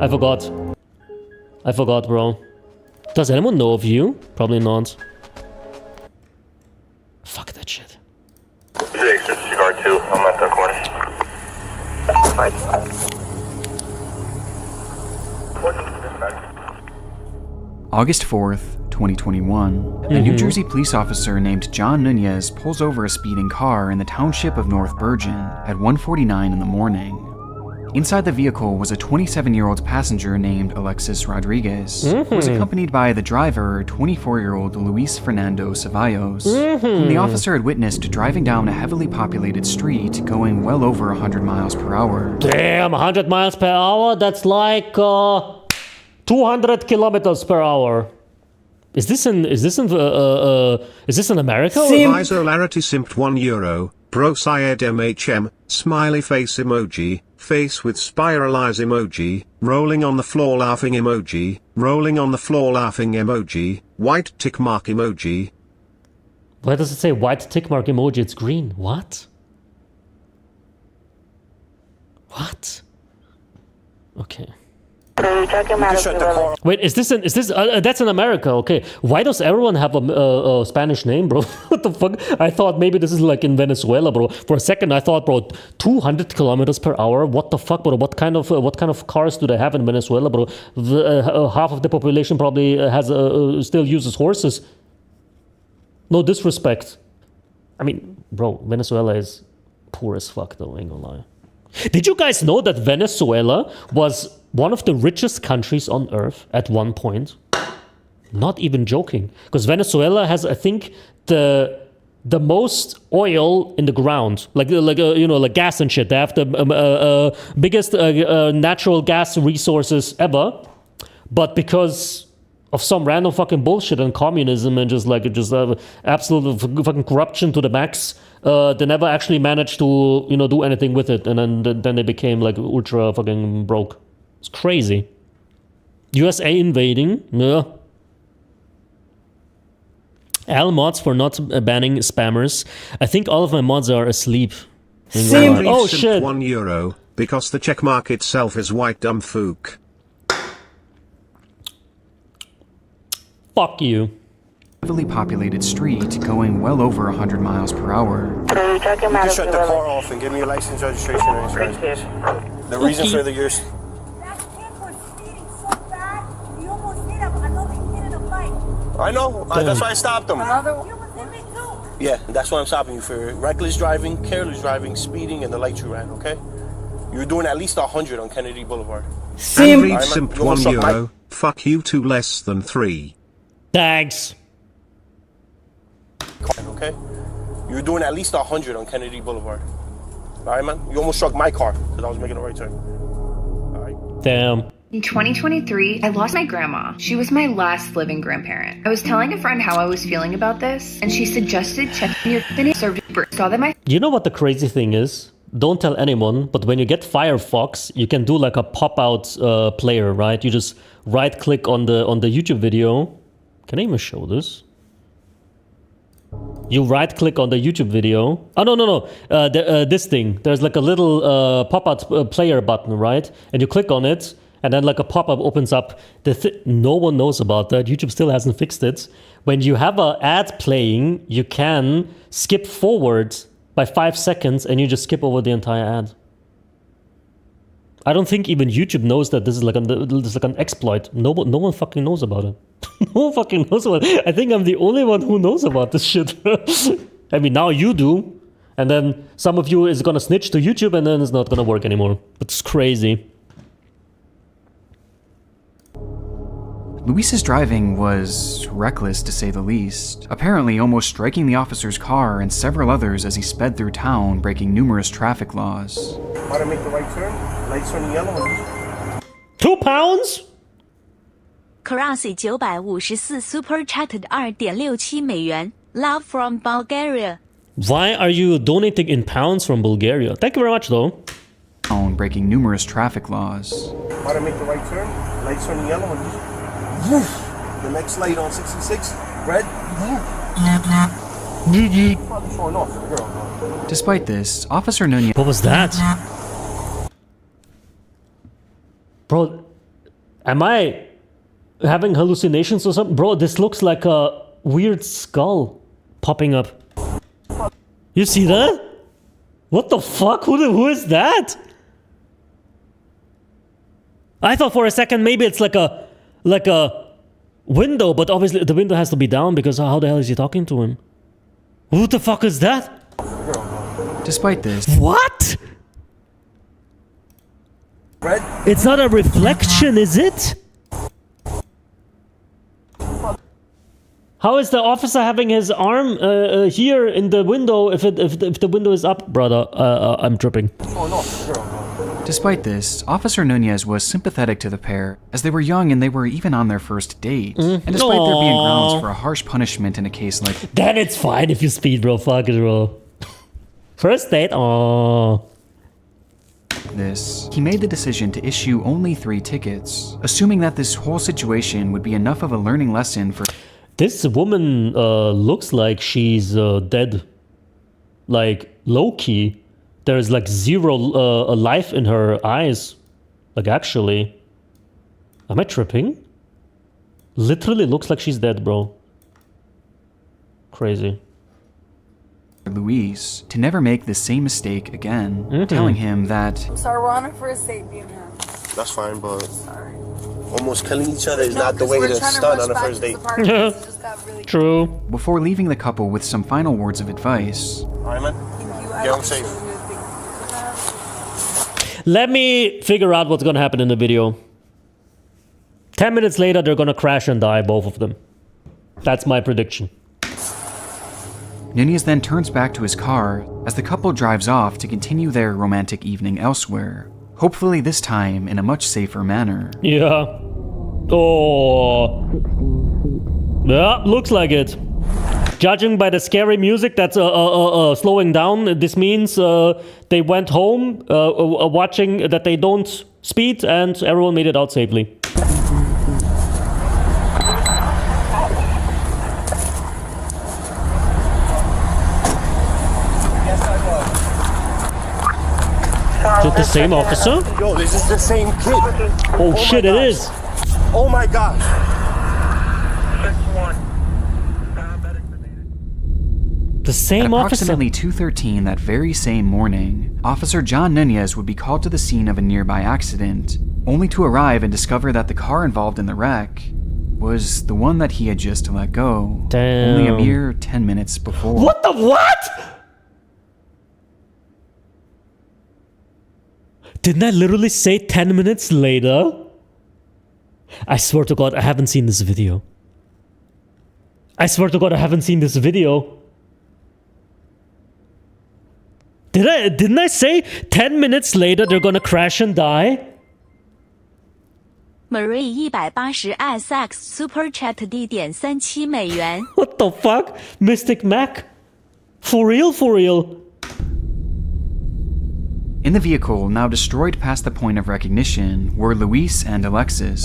I forgot, bro. Does anyone know of you? Probably not. Fuck that shit. Jason, Cigar 2, I'm at the corner. August 4th, 2021. A New Jersey police officer named John Nunez pulls over a speeding car in the township of North Bergen at 1:49 in the morning. Inside the vehicle was a 27-year-old passenger named Alexis Rodriguez, who was accompanied by the driver, 24-year-old Luis Fernando Ceballos, whom the officer had witnessed driving down a heavily populated street going well over 100 miles per hour. Damn, 100 miles per hour? That's like 200 kilometers per hour. Is this in America? Isolarity simped €1. Pro Syed MHM, smiley face emoji, face with spiral eyes emoji, rolling on the floor laughing emoji, rolling on the floor laughing emoji, white tick mark emoji. Why does it say white tick mark emoji? It's green. What? What? Okay. Wait, is this that's in America? Okay, why does everyone have a Spanish name, bro? What the fuck? I thought maybe this is like in Venezuela, bro. For a second, I thought, bro, 200 kilometers per hour. What the fuck, bro? What kind of cars do they have in Venezuela, bro? Half of the population probably has still uses horses. No disrespect. I mean, bro, Venezuela is poor as fuck, though. Ain't gonna lie. Did you guys know that Venezuela was one of the richest countries on earth at one point? Not even joking. Because Venezuela has, I think, the most oil in the ground. Like gas and shit. They have the biggest natural gas resources ever. But because of some random fucking bullshit and communism and just absolute fucking corruption to the max, they never actually managed to do anything with it, and then they became like ultra fucking broke. It's crazy. USA invading, yeah. Al mods for not banning spammers. I think all of my mods are asleep. Oh shit! €1 because the check mark itself is white dumb fook. Fuck you. Heavily populated street going well over 100 miles per hour. You can shut the car off and give me your license, registration, and insurance. The reason for the yours. I know. That's why I stopped him. Yeah, that's what I'm stopping you for. Reckless driving, careless driving, speeding, and the lights you ran, okay? You were doing at least 100 on Kennedy Boulevard. Simped €1. Fuck you 2 less than 3. Thanks. Okay? You were doing at least 100 on Kennedy Boulevard. Alright, man? You almost struck my car because I was making a right turn. Alright? Damn. In 2023, I lost my grandma. She was my last living grandparent. I was telling a friend how I was feeling about this, and she suggested checking your served. Saw that my. You know what the crazy thing is? Don't tell anyone, but when you get Firefox, you can do like a pop-out player, right? You just right-click on the YouTube video. Can I even show this? You right-click on the YouTube video. Oh, no. This thing. There's like a little pop-out player button, right? And you click on it, and then like a pop-up opens up. No one knows about that. YouTube still hasn't fixed it. When you have an ad playing, you can skip forward by 5 seconds and you just skip over the entire ad. I don't think even YouTube knows that this is like an exploit. No one fucking knows about it. No one fucking knows about it. I think I'm the only one who knows about this shit. I mean, now you do. And then some of you is gonna snitch to YouTube and then it's not gonna work anymore. It's crazy. Luis's driving was reckless, to say the least, apparently almost striking the officer's car and several others as he sped through town, breaking numerous traffic laws. How to make the right turn? Lights turn yellow. 2 pounds? Crossy 954 Super Chatted 2.67 美元. Love from Bulgaria. Why are you donating in pounds from Bulgaria? Thank you very much, though. Breaking numerous traffic laws. How to make the right turn? Lights turn yellow. The next light on 66, red. Probably showing off for the girl. Despite this, Officer Nunez... What was that? Bro, am I having hallucinations or something? Bro, this looks like a weird skull popping up. You see that? What the fuck? Who is that? I thought for a second maybe it's like a window, but obviously the window has to be down because how the hell is he talking to him? Who the fuck is that? Despite this... What? Red? It's not a reflection, is it? How is the officer having his arm here in the window if the window is up, brother? I'm tripping. Despite this, Officer Nunez was sympathetic to the pair, as they were young and they were even on their first date. And despite there being grounds for a harsh punishment in a case like... Then it's fine if you speed, bro. Fuck it, bro. First date? Aww. This, he made the decision to issue only 3 tickets, assuming that this whole situation would be enough of a learning lesson for... This woman looks like she's dead. Like, low-key. There's like zero life in her eyes. Like, actually. Am I tripping? Literally looks like she's dead, bro. Crazy. Luis to never make the same mistake again, telling him that... I'm sorry, we're on a first date, being here. That's fine, but almost killing each other is not the way to start on a first date. Really True. Before leaving the couple with some final words of advice. Alright, man. Get home safe. Let me figure out what's gonna happen in the video. 10 minutes later, they're gonna crash and die, both of them. That's my prediction. Nunez then turns back to his car as the couple drives off to continue their romantic evening elsewhere. Hopefully this time in a much safer manner. Yeah. Oh. Yeah, looks like it. Judging by the scary music that's slowing down, this means they went home watching that they don't speed and everyone made it out safely. Is it the same officer? Yo, this is the same kid. Oh shit, it is. Oh my gosh. The same At officer. Approximately 2:13 that very same morning, Officer John Nunez would be called to the scene of a nearby accident, only to arrive and discover that the car involved in the wreck was the one that he had just let go. Damn. Only a mere 10 minutes before. What the what? Didn't I literally say 10 minutes later? I swear to God, I haven't seen this video. I swear to God, I haven't seen this video. Didn't I say 10 minutes later they're gonna crash and die? Marie 180 SX Super Chat 1.37美元. What the fuck? Mystic Mac? For real, for real? In the vehicle, now destroyed past the point of recognition, were Luis and Alexis,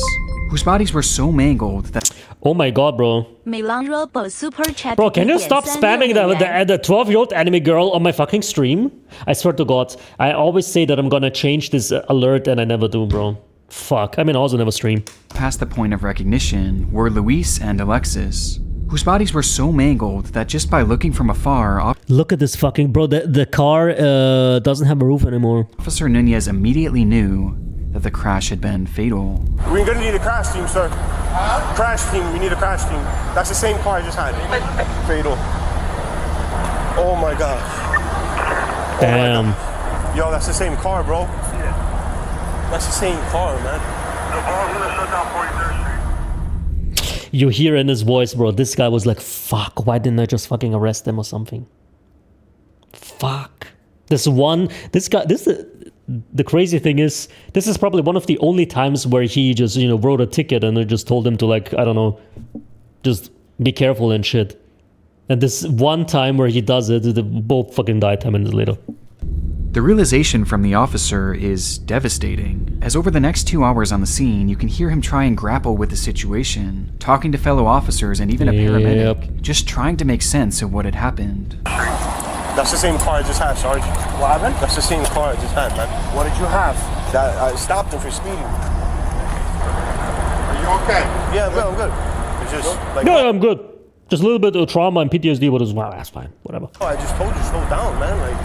whose bodies were so mangled that... Oh my god, bro. Milan Robo Super Chat. Bro, can you stop spamming the 12-year-old anime girl on my fucking stream? I swear to God, I always say that I'm gonna change this alert and I never do, bro. Fuck, I mean, I also never stream. Past the point of recognition were Luis and Alexis, whose bodies were so mangled that just by looking from afar... Look at this fucking... Bro, the car doesn't have a roof anymore. Officer Nunez immediately knew that the crash had been fatal. We're gonna need a crash team, sir. Crash team, we need a crash team. That's the same car I just had. Fatal. Oh my god. Damn. Yo, that's the same car, bro. That's the same car, man. You hear in his voice, bro, this guy was like, fuck, why didn't I just fucking arrest him or something? Fuck. The crazy thing is, this is probably one of the only times where he just, you know, wrote a ticket and they just told him to, like, I don't know, just be careful and shit. And this one time where he does it, they both fucking die 10 minutes later. The realization from the officer is devastating, as over the next 2 hours on the scene, you can hear him try and grapple with the situation, talking to fellow officers and even a paramedic, just trying to make sense of what had happened. That's the same car I just had, Sarge. What happened? That's the same car I just had, man. What did you have? That I stopped him for speeding. Are you okay? Yeah, I'm good. It's just like... No, I'm good. Just a little bit of trauma and PTSD, but well, that's fine. Whatever. Oh, I just told you, slow down, man. Like...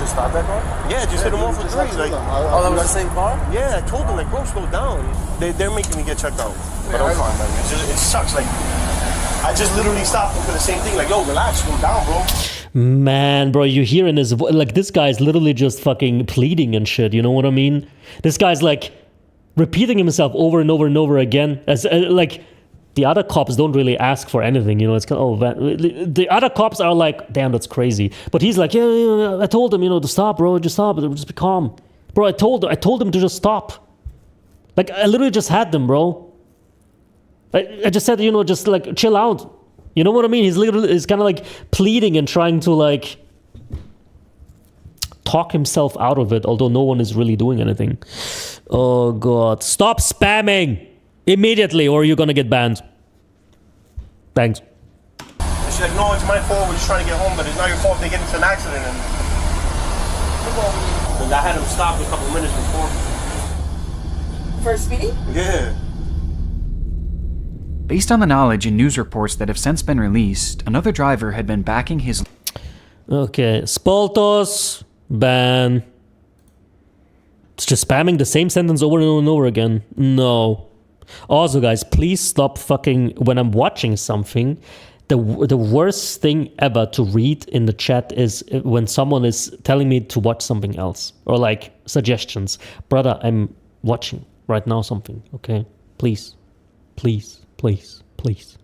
Just stop that car? Yeah, just hit him off with three. Like, oh, that was the same car? Yeah, I told them, like, bro, slow down. They're making me get checked out. But I'm fine, man. It sucks. Like, I just literally stopped them for the same thing. Like, yo, relax, slow down, bro. Man, bro, you hear in his voice, like, this guy's literally just fucking pleading and shit. You know what I mean? This guy's like repeating himself over and over and over again. As like, the other cops don't really ask for anything, you know. It's kind of, the other cops are like, damn, that's crazy. But he's like, yeah, I told him, you know, to stop, bro, just stop, just be calm, bro. I told him to just stop. Like, I literally just had them, bro. I just said, you know, just like chill out. You know what I mean? He's kind of like pleading and trying to like talk himself out of it, although no one is really doing anything. Oh god, stop spamming immediately or you're gonna get banned. Thanks. She's like, no, it's my fault, we're just trying to get home, but it's not your fault if they get into an accident. And I had him stopped a couple of minutes before. For speeding? Yeah. Based on the knowledge and news reports that have since been released, another driver had been backing his... Okay, Spoltos, ban. It's just spamming the same sentence over and over and over again. No. Also, guys, please stop fucking... When I'm watching something, the worst thing ever to read in the chat is when someone is telling me to watch something else. Or like, suggestions. Brother, I'm watching right now something, okay? Please. Please. Please, please.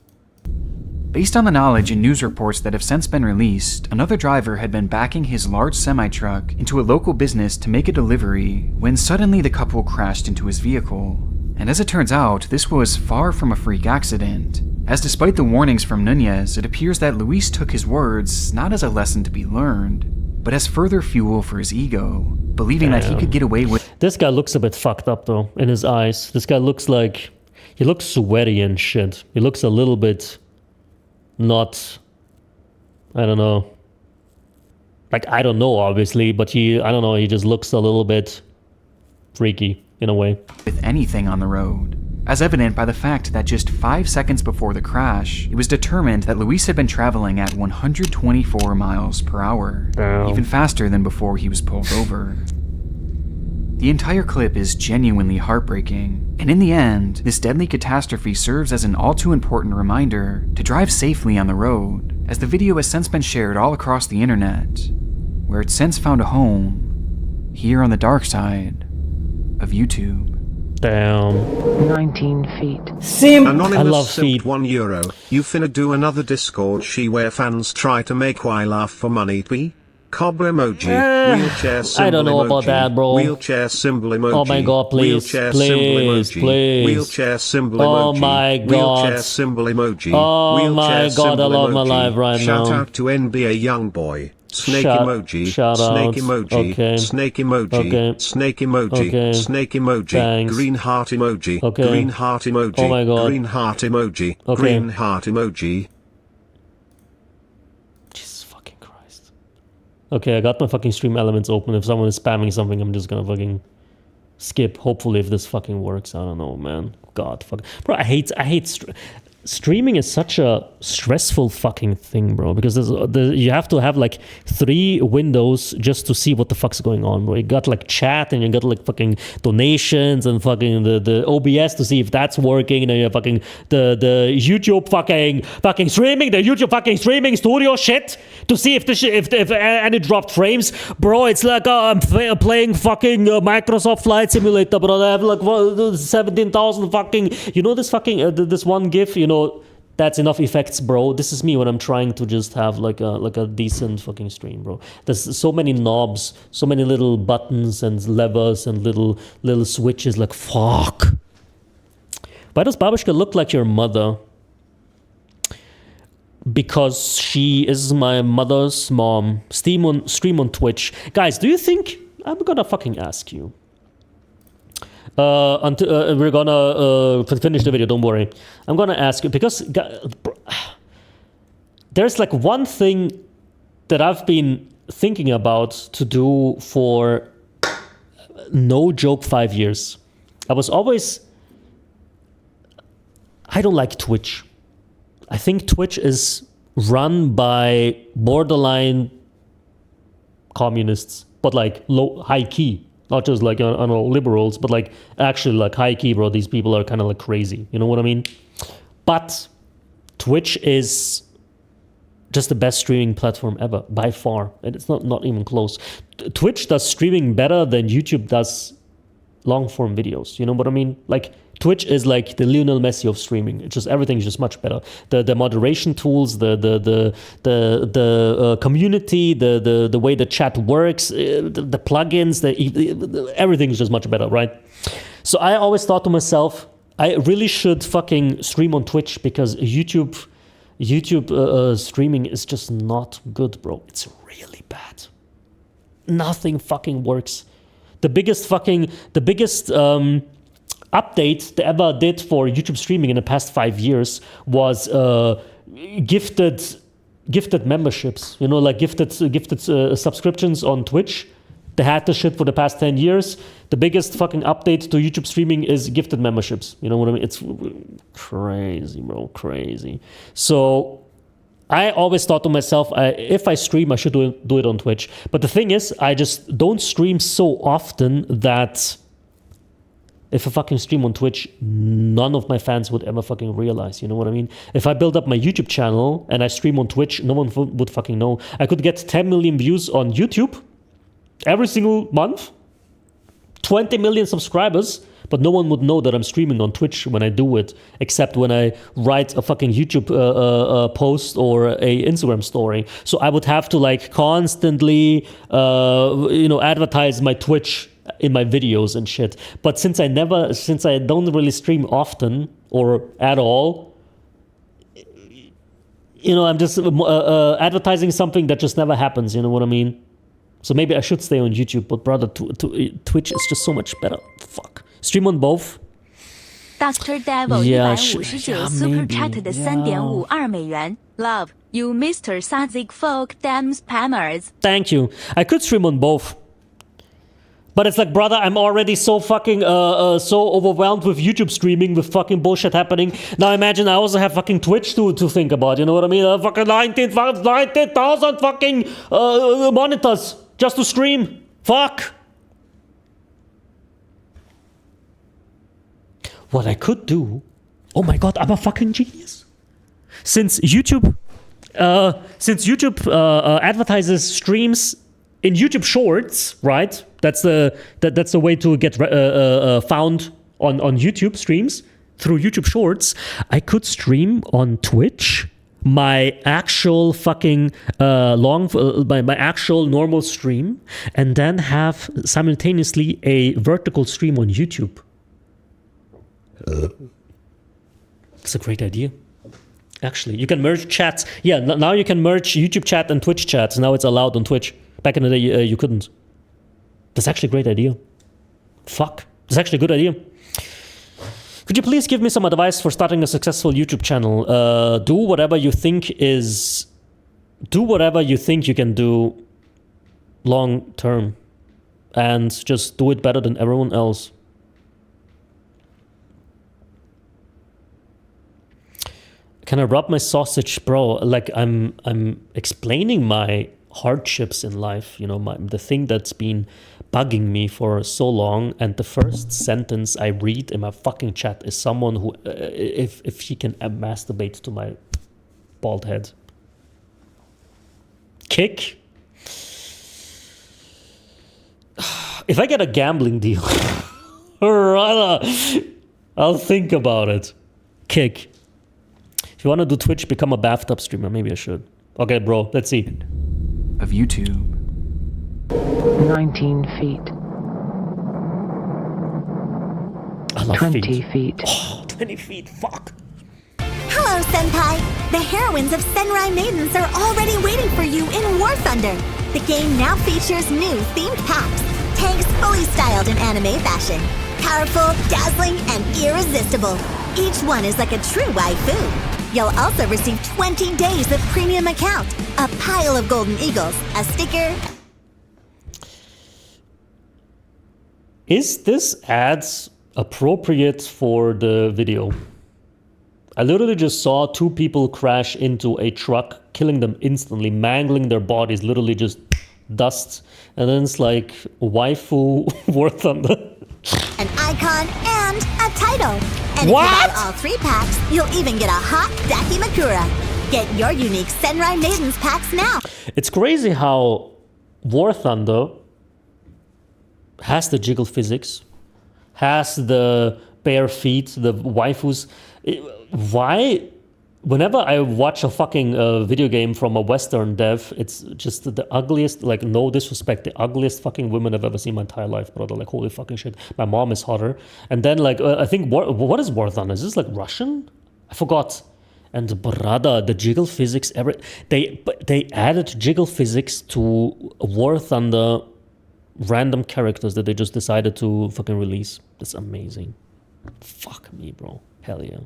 Based on the knowledge and news reports that have since been released, another driver had been backing his large semi-truck into a local business to make a delivery when suddenly the couple crashed into his vehicle. And as it turns out, this was far from a freak accident, as despite the warnings from Nunez, it appears that Luis took his words not as a lesson to be learned, but as further fuel for his ego, believing that he could get away with... This guy looks a bit fucked up though, in his eyes. This guy looks like... He looks sweaty and shit. He looks a little bit not, I don't know. Like, I don't know, obviously, but I don't know, he just looks a little bit freaky in a way. With anything on the road, as evident by the fact that just 5 seconds before the crash, it was determined that Luis had been traveling at 124 miles per hour, even faster than before he was pulled over. The entire clip is genuinely heartbreaking, and in the end, this deadly catastrophe serves as an all-too important reminder to drive safely on the road, as the video has since been shared all across the internet, where it's since found a home here on the dark side of YouTube. Damn. 19 feet. Anonymous I love simped €1. You finna do another Discord where fans try to make why laugh for money be? Cob emoji, wheelchair symbol I don't know emoji, about that, bro. Wheelchair symbol emoji. Oh my god, please, wheelchair please, symbol emoji. please. Wheelchair symbol oh emoji. My god. Wheelchair symbol emoji. Oh wheelchair my god, I love my life right Shout now. out to NBA Youngboy. Snake Shout emoji. out. Snake emoji. Okay. Snake emoji. Okay. Snake emoji. Okay. Snake emoji. Thanks. Green heart emoji. Okay. Green heart emoji. Oh my god. Green heart emoji. Okay. Green heart emoji. Okay, I got my fucking stream elements open. If someone is spamming something, I'm just gonna fucking skip. Hopefully, if this fucking works, I don't know, man. God, fuck, bro. I hate streaming is such a stressful fucking thing, bro, because you have to have like 3 windows just to see what the fuck's going on, bro. You got like chat, and you got like fucking donations, and fucking the OBS to see if that's working, and then you have fucking the YouTube fucking streaming, the YouTube fucking streaming studio shit to see if any dropped frames, bro. It's like I'm playing fucking Microsoft Flight Simulator, bro. I have like 17,000 fucking, you know, this fucking this one GIF, you know. That's enough effects, bro. This is me when I'm trying to just have like a decent fucking stream, bro. There's so many knobs, so many little buttons and levers and little switches. Like, fuck. Why does Babushka look like your mother? Because she is my mother's mom. Stream on Twitch, guys. Do you think I'm gonna fucking ask you? Until we're gonna finish the video, don't worry. I'm gonna ask you because there's like one thing that I've been thinking about to do for no joke 5 years. I don't like Twitch. I think Twitch is run by borderline communists, but like high key. Not just like, I don't know, liberals, but like actually like high key, bro. These people are kind of like crazy. You know what I mean? But Twitch is just the best streaming platform ever, by far. And it's not even close. Twitch does streaming better than YouTube does long form videos. You know what I mean? Like Twitch is like the Lionel Messi of streaming. It's just, everything's just much better. The moderation tools, the community, the way the chat works, the plugins, everything's just much better, right? So I always thought to myself, I really should fucking stream on Twitch, because YouTube streaming is just not good, bro. It's really bad. Nothing fucking works. The biggest update they ever did for YouTube streaming in the past 5 years was gifted memberships. You know, like gifted subscriptions on Twitch. They had this shit for the past 10 years. The biggest fucking update to YouTube streaming is gifted memberships. You know what I mean? It's crazy, bro, crazy. So I always thought to myself, if I stream, I should do it on Twitch. But the thing is, I just don't stream so often that if I fucking stream on Twitch, none of my fans would ever fucking realize. You know what I mean? If I build up my YouTube channel and I stream on Twitch, no one would fucking know. I could get 10 million views on YouTube every single month, 20 million subscribers, but no one would know that I'm streaming on Twitch when I do it, except when I write a fucking YouTube post or a Instagram story. So I would have to like constantly, advertise my Twitch in my videos and shit. But since I don't really stream often or at all, I'm just advertising something that just never happens. You know what I mean? So maybe I should stay on YouTube, but brother, Twitch is just so much better. Fuck. Stream on both. Dr. Devil 159 Super Chat 的3.52美元 Love you, Mr. Sazik Folk Damn Spammers. Thank you. I could stream on both. But it's like, brother, I'm already so fucking so overwhelmed with YouTube streaming, with fucking bullshit happening. Now imagine I also have fucking Twitch to think about. You know what I mean? Fucking 19,000 fucking monitors just to stream. Fuck. What I could do? Oh my god, I'm a fucking genius. Since YouTube advertises streams in YouTube Shorts, right? That's the way to get found on YouTube streams through YouTube Shorts. I could stream on Twitch my actual fucking my actual normal stream, and then have simultaneously a vertical stream on YouTube. It's a great idea. Actually, you can merge chats. Yeah, now you can merge YouTube chat and Twitch chats. Now it's allowed on Twitch. Back in the day, you couldn't. That's actually a great idea. Fuck. That's actually a good idea. Could you please give me some advice for starting a successful YouTube channel? Do whatever you think you can do long term. and just do it better than everyone else. Can I rub my sausage, bro? Like I'm explaining my hardships in life, you know, the thing that's been bugging me for so long, and the first sentence I read in my fucking chat is someone who, if he can masturbate to my bald head. Kick. If I get a gambling deal, I'll think about it. Kick. If you want to do Twitch, become a bathtub streamer. Maybe I should. Okay, bro, let's see. Of YouTube. 19 feet. I love 20 feet. Oh, 20 feet, fuck. Hello, Senpai. The heroines of Senrai Maidens are already waiting for you in War Thunder. The game now features new themed packs. Tanks fully styled in anime fashion. Powerful, dazzling, and irresistible. Each one is like a true waifu. You'll also receive 20 days of premium account, a pile of golden eagles, a sticker. Is this ads appropriate for the video? I literally just saw two people crash into a truck, killing them instantly, mangling their bodies, literally just dust. And then it's like waifu War Thunder. An icon and a title. And what? If you buy all 3 packs, you'll even get a hot Dakimakura. Get your unique Senrai Maidens packs now. It's crazy how War Thunder has the jiggle physics, has the bare feet, the waifus. Why? Whenever I watch a fucking video game from a Western dev, it's just the ugliest, like no disrespect, the ugliest fucking women I've ever seen in my entire life, brother. Like holy fucking shit. My mom is hotter. And then like, I think, what is War Thunder? Is this like Russian? I forgot. And brother, the jiggle physics, they added jiggle physics to War Thunder random characters that they just decided to fucking release. That's amazing. Fuck me, bro. Hell yeah.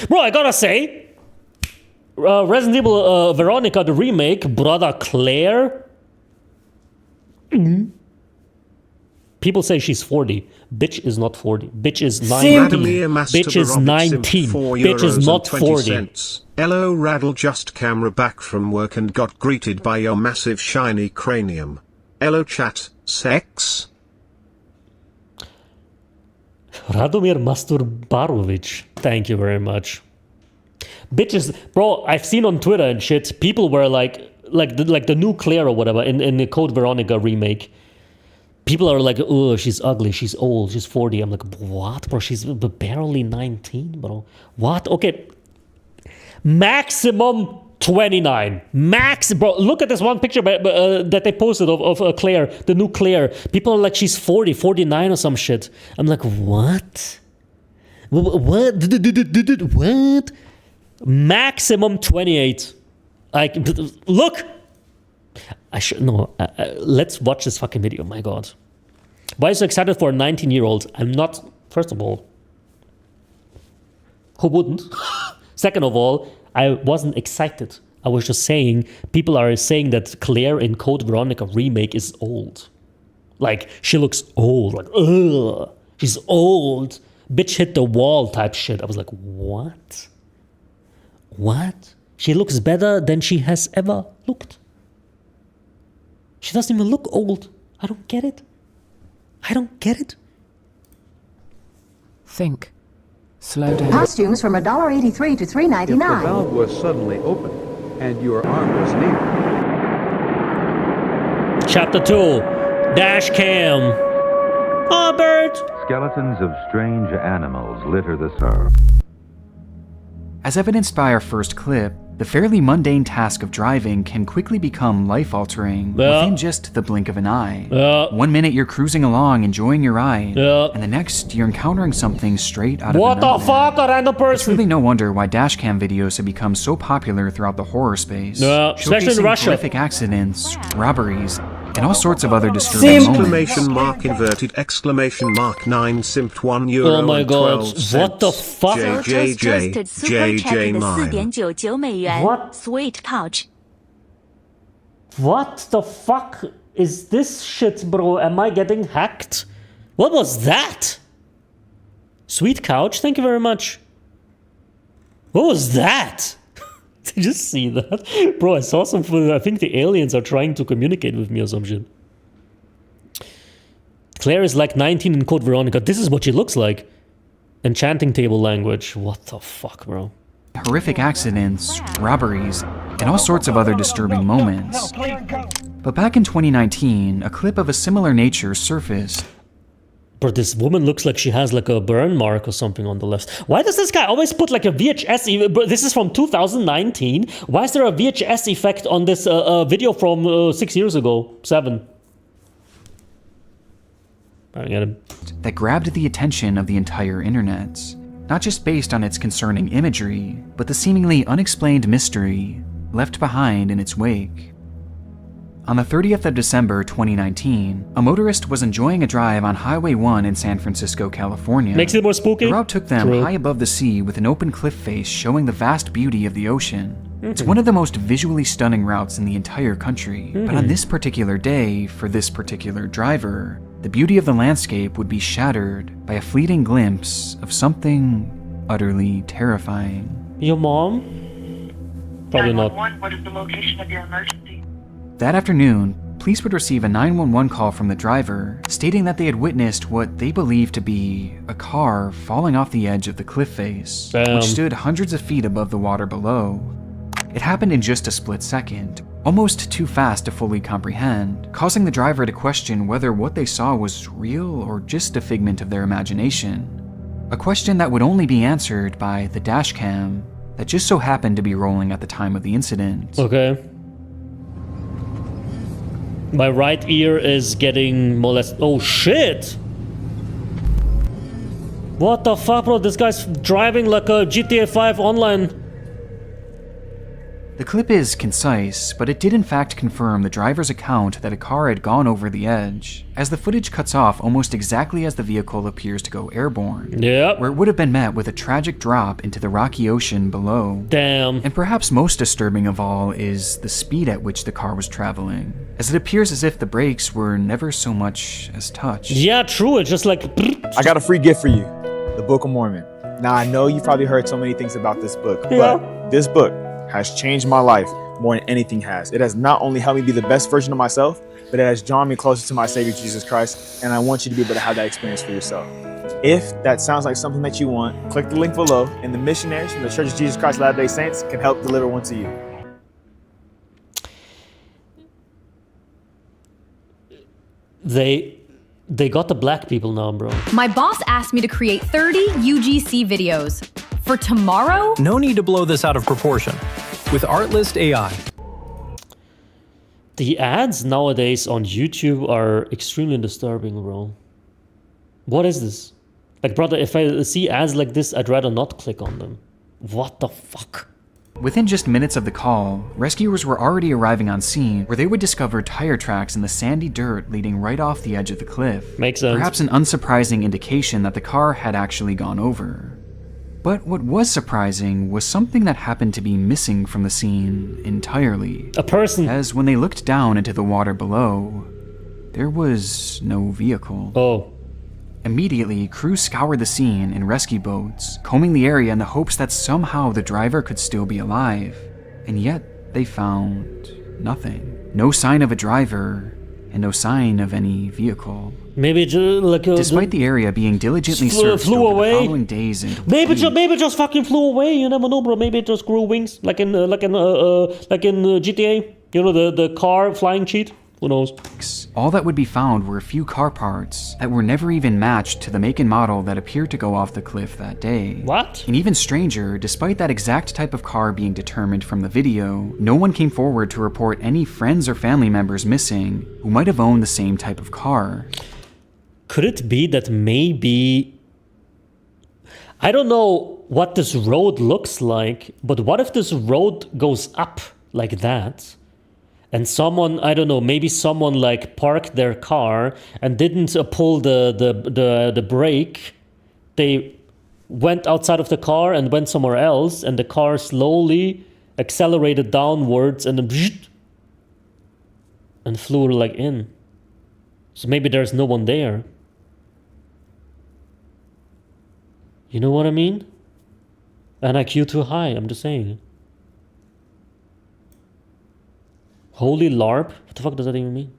Bro, I gotta say, Resident Evil Veronica, the remake, brother Claire. People say she's 40. Bitch is not 40. Bitch is 19. Bitch is 19. Bitch is not 40. Hello, Radal, just camera back from work and got greeted by your massive shiny cranium. Hello, chat. Sex? Radomir Masturbarovic. Thank you very much. Bitches, bro, I've seen on Twitter and shit, people were like the new Claire or whatever in the Code Veronica remake. People are like, oh, she's ugly, she's old, she's 40. I'm like, what, bro? She's barely 19, bro. What? Okay. Maximum 29. Max, bro. Look at this one picture that they posted of Claire, the new Claire. People are like, she's 40, 49 or some shit. I'm like, what? What? What? Maximum 28. Like, look. I should no. Let's watch this fucking video. My God, why are you so excited for a 19-year-old? I'm not. First of all, who wouldn't? Second of all, I wasn't excited. I was just saying people are saying that Claire in Code Veronica remake is old. Like she looks old. Like ugh, she's old. Bitch hit the wall type shit. I was like, what? What? She looks better than she has ever looked. She doesn't even look old. I don't get it. I don't get it. Think. Slow down. Costumes from $1.83 to $3.99. If the valve was suddenly open and your arm was near. Chapter 2. Dash cam. Oh, bird. Skeletons of strange animals litter the surf. As evidenced by our first clip, the fairly mundane task of driving can quickly become life-altering within just the blink of an eye. 1 minute you're cruising along, enjoying your ride, and the next you're encountering something straight out of what the fuck, a random person? It's really no wonder why dashcam videos have become so popular throughout the horror space, especially in Russia. Horrific accidents, robberies, and all sorts of other disturbing moments. Exclamation mark 9 simped €1. Oh my God! 12 What the fuck? JJJ $4.99. Sweet pouch. What the fuck is this shit, bro? Am I getting hacked? What was that? Sweet couch, thank you very much. What was that? Did you just see that? Bro, I saw some footage. I think the aliens are trying to communicate with me or some shit. Claire is like 19 in Code Veronica. This is what she looks like. Enchanting table language. What the fuck, bro? Horrific accidents, robberies, and all sorts of other disturbing moments. But back in 2019, a clip of a similar nature surfaced. Bro, this woman looks like she has like a burn mark or something on the left. Why does this guy always put like a VHS? Bro, this is from 2019. Why is there a VHS effect on this video from 6 years ago? 7. I get it. That grabbed the attention of the entire internet. Not just based on its concerning imagery, but the seemingly unexplained mystery left behind in its wake. On the 30th of December 2019, a motorist was enjoying a drive on Highway 1 in San Francisco, California. Makes it more spooky. The route took them high above the sea with an open cliff face showing the vast beauty of the ocean. It's one of the most visually stunning routes in the entire country. But on this particular day, for this particular driver, the beauty of the landscape would be shattered by a fleeting glimpse of something utterly terrifying. Your mom? Probably not. What is the location of your emergency? That afternoon, police would receive a 911 call from the driver, stating that they had witnessed what they believed to be a car falling off the edge of the cliff face, which stood hundreds of feet above the water below. It happened in just a split second, almost too fast to fully comprehend, causing the driver to question whether what they saw was real or just a figment of their imagination. A question that would only be answered by the dash cam that just so happened to be rolling at the time of the incident. Okay. My right ear is getting molested. Oh shit! What the fuck, bro? This guy's driving like a GTA 5 online. The clip is concise, but it did in fact confirm the driver's account that a car had gone over the edge, as the footage cuts off almost exactly as the vehicle appears to go airborne. Yep. Where it would have been met with a tragic drop into the rocky ocean below. Damn. And perhaps most disturbing of all is the speed at which the car was traveling, as it appears as if the brakes were never so much as touched. Yeah, true. It's just like... I got a free gift for you. The Book of Mormon. Now, I know you've probably heard so many things about this book, but this book has changed my life more than anything has. It has not only helped me be the best version of myself, but it has drawn me closer to my Savior, Jesus Christ, and I want you to be able to have that experience for yourself. If that sounds like something that you want, click the link below, and the missionaries from the Church of Jesus Christ Latter-day Saints can help deliver one to you. They got the black people now, bro. My boss asked me to create 30 UGC videos. For tomorrow? No need to blow this out of proportion. With Artlist AI. The ads nowadays on YouTube are extremely disturbing, bro. What is this? Like, brother, if I see ads like this, I'd rather not click on them. What the fuck? Within just minutes of the call, rescuers were already arriving on scene where they would discover tire tracks in the sandy dirt leading right off the edge of the cliff. Makes sense. Perhaps an unsurprising indication that the car had actually gone over. But what was surprising was something that happened to be missing from the scene entirely. A person. As when they looked down into the water below, there was no vehicle. Oh. Immediately, crews scoured the scene in rescue boats, combing the area in the hopes that somehow the driver could still be alive. And yet, they found nothing. No sign of a driver, and no sign of any vehicle. Maybe just like despite the area being diligently searched over away. the following days and maybe just fucking flew away. You never know, bro. Maybe it just grew wings, like in GTA. You know, the car flying cheat. Who knows? All that would be found were a few car parts that were never even matched to the make and model that appeared to go off the cliff that day. What? And even stranger, despite that exact type of car being determined from the video, no one came forward to report any friends or family members missing who might have owned the same type of car. Could it be that maybe... I don't know what this road looks like, but what if this road goes up like that? And someone, I don't know, maybe someone like parked their car and didn't pull the brake. They went outside of the car and went somewhere else, and the car slowly accelerated downwards and then and flew like in. So maybe there's no one there. You know what I mean? An IQ too high, I'm just saying. Holy LARP? What the fuck does that even mean?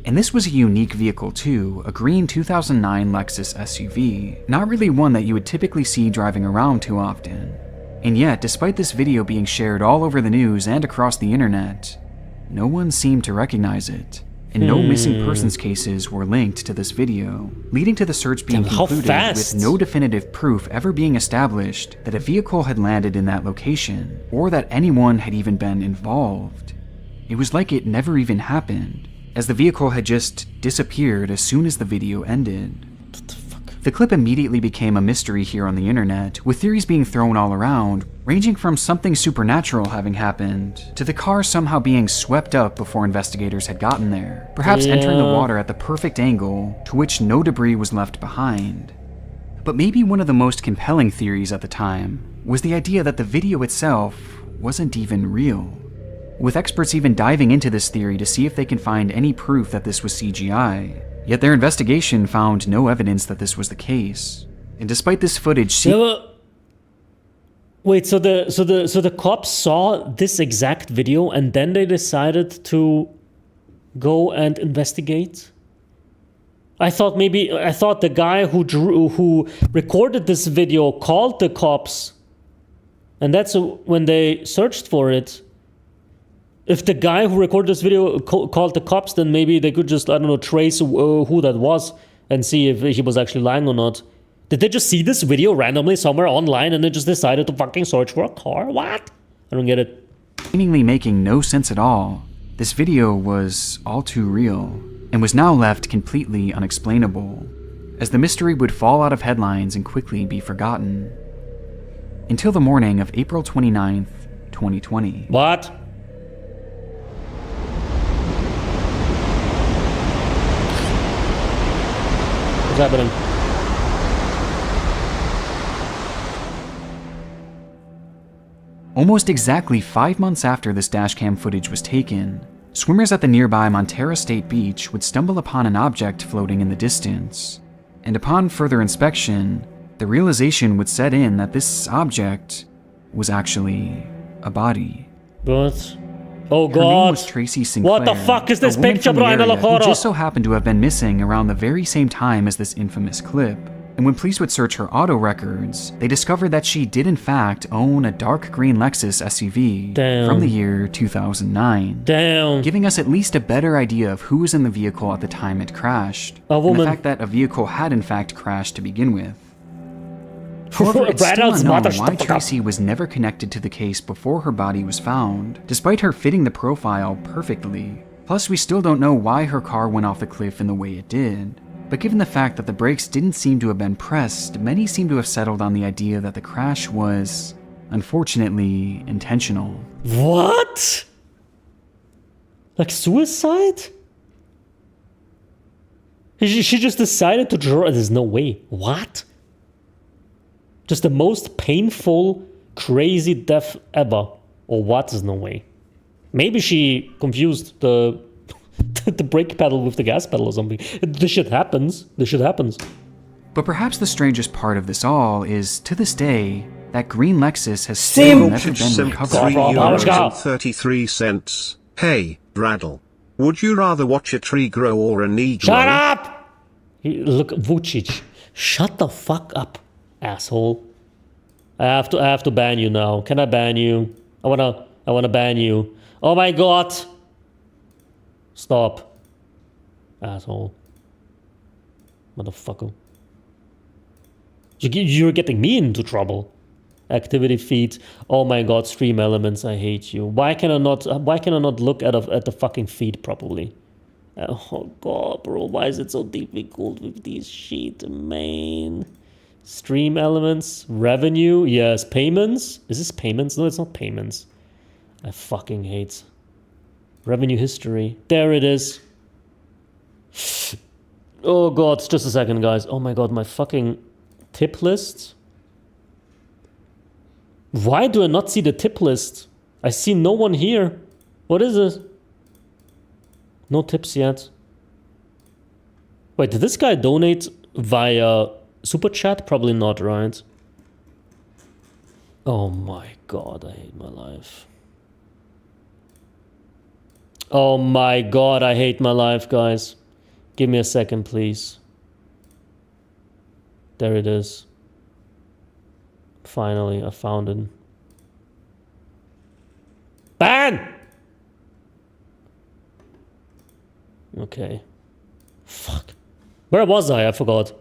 And this was a unique vehicle too, a green 2009 Lexus SUV, not really one that you would typically see driving around too often. And yet, despite this video being shared all over the news and across the internet, no one seemed to recognize it. And no missing persons cases were linked to this video, leading to the search being concluded with no definitive proof ever being established that a vehicle had landed in that location, or that anyone had even been involved. It was like it never even happened, as the vehicle had just disappeared as soon as the video ended. The clip immediately became a mystery here on the internet, with theories being thrown all around, ranging from something supernatural having happened, to the car somehow being swept up before investigators had gotten there, perhaps entering the water at the perfect angle to which no debris was left behind. But maybe one of the most compelling theories at the time was the idea that the video itself wasn't even real, with experts even diving into this theory to see if they can find any proof that this was CGI. Yet their investigation found no evidence that this was the case. And despite this footage, wait, so the cops saw this exact video and then they decided to go and investigate? I thought the guy who recorded this video called the cops, and that's when they searched for it. If the guy who recorded this video called the cops, then maybe they could just, I don't know, trace who that was and see if he was actually lying or not. Did they just see this video randomly somewhere online and they just decided to fucking search for a car? What? I don't get it. Seemingly making no sense at all, this video was all too real and was now left completely unexplainable, as the mystery would fall out of headlines and quickly be forgotten. Until the morning of April 29th, 2020. What? What's happening? Almost exactly 5 months after this dashcam footage was taken, swimmers at the nearby Montara State Beach would stumble upon an object floating in the distance. And upon further inspection, the realization would set in that this object was actually a body. What? Oh Her name god. was Tracy Sinclair, What the fuck is this a woman picture, from the Brian area who Alajora? just so happened to have been missing around the very same time as this infamous clip. And when police would search her auto records, they discovered that she did in fact own a dark green Lexus SUV from the year 2009. Damn. Giving us at least a better idea of who was in the vehicle at the time it crashed. A woman. And the fact that a vehicle had in fact crashed to begin with. However, it's Brad still Allen's unknown mother, why shut the fuck up. Tracy was never connected to the case before her body was found, despite her fitting the profile perfectly. Plus, we still don't know why her car went off the cliff in the way it did. But given the fact that the brakes didn't seem to have been pressed, many seem to have settled on the idea that the crash was, unfortunately, intentional. What? Like suicide? She just decided to draw. There's no way. What? Just the most painful, crazy death ever. Or what? There's no way. Maybe she confused the brake pedal with the gas pedal or something. This shit happens. This shit happens. But perhaps the strangest part of this all is, to this day, that green Lexus has still never been recovered. €3.33. Hey, Radal. Would you rather watch a tree grow or a knee grow? Shut up! Look, Vucic. Shut the fuck up, asshole. I have to ban you now. Can I ban you? I wanna ban you. Oh my god! Stop. Asshole. Motherfucker. You're getting me into trouble. Activity feed. Oh my god, stream elements, I hate you. Why can I not look at the fucking feed properly? Oh god, bro, why is it so difficult with these shit, man? Stream elements, revenue, yes, payments. Is this payments? No, it's not payments. I fucking hate revenue history. There it is. Oh god, just a second, guys. Oh my god, my fucking tip list. Why do I not see the tip list? I see no one here. What is it? No tips yet. Wait, did this guy donate via super chat? Probably not, right? Oh my god, I hate my life. Oh my god, I hate my life, guys. Give me a second, please. There it is. Finally, I found it. Ban! Okay. Fuck. Where was I? I forgot.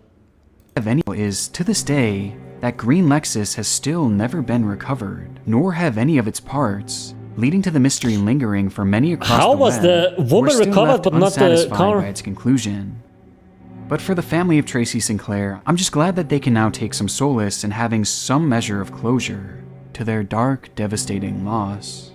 Is, to this day, that green Lexus has still never been recovered, nor have any of its parts, leading to the mystery lingering for many across the web. How was the woman recovered but not the car? By its conclusion. But for the family of Tracy Sinclair, I'm just glad that they can now take some solace in having some measure of closure to their dark, devastating loss.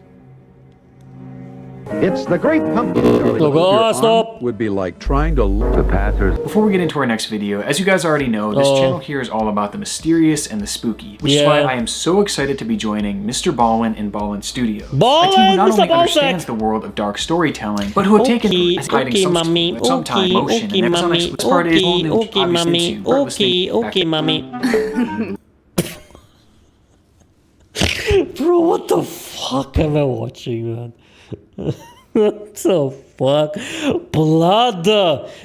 It's the great pumpkin. Oh god, stop! Would be like trying to look the passers. Before we get into our next video, as you guys already know, this channel here is all about the mysterious and the spooky, which is why I am so excited to be joining Mr. Ballin and Ballin Studios, a team who not only understands the world of dark storytelling, but who have taken hiding some time, motion, and never some part is whole new, okay, mommy. Bro, what the fuck am I watching, man? What the fuck? Blood!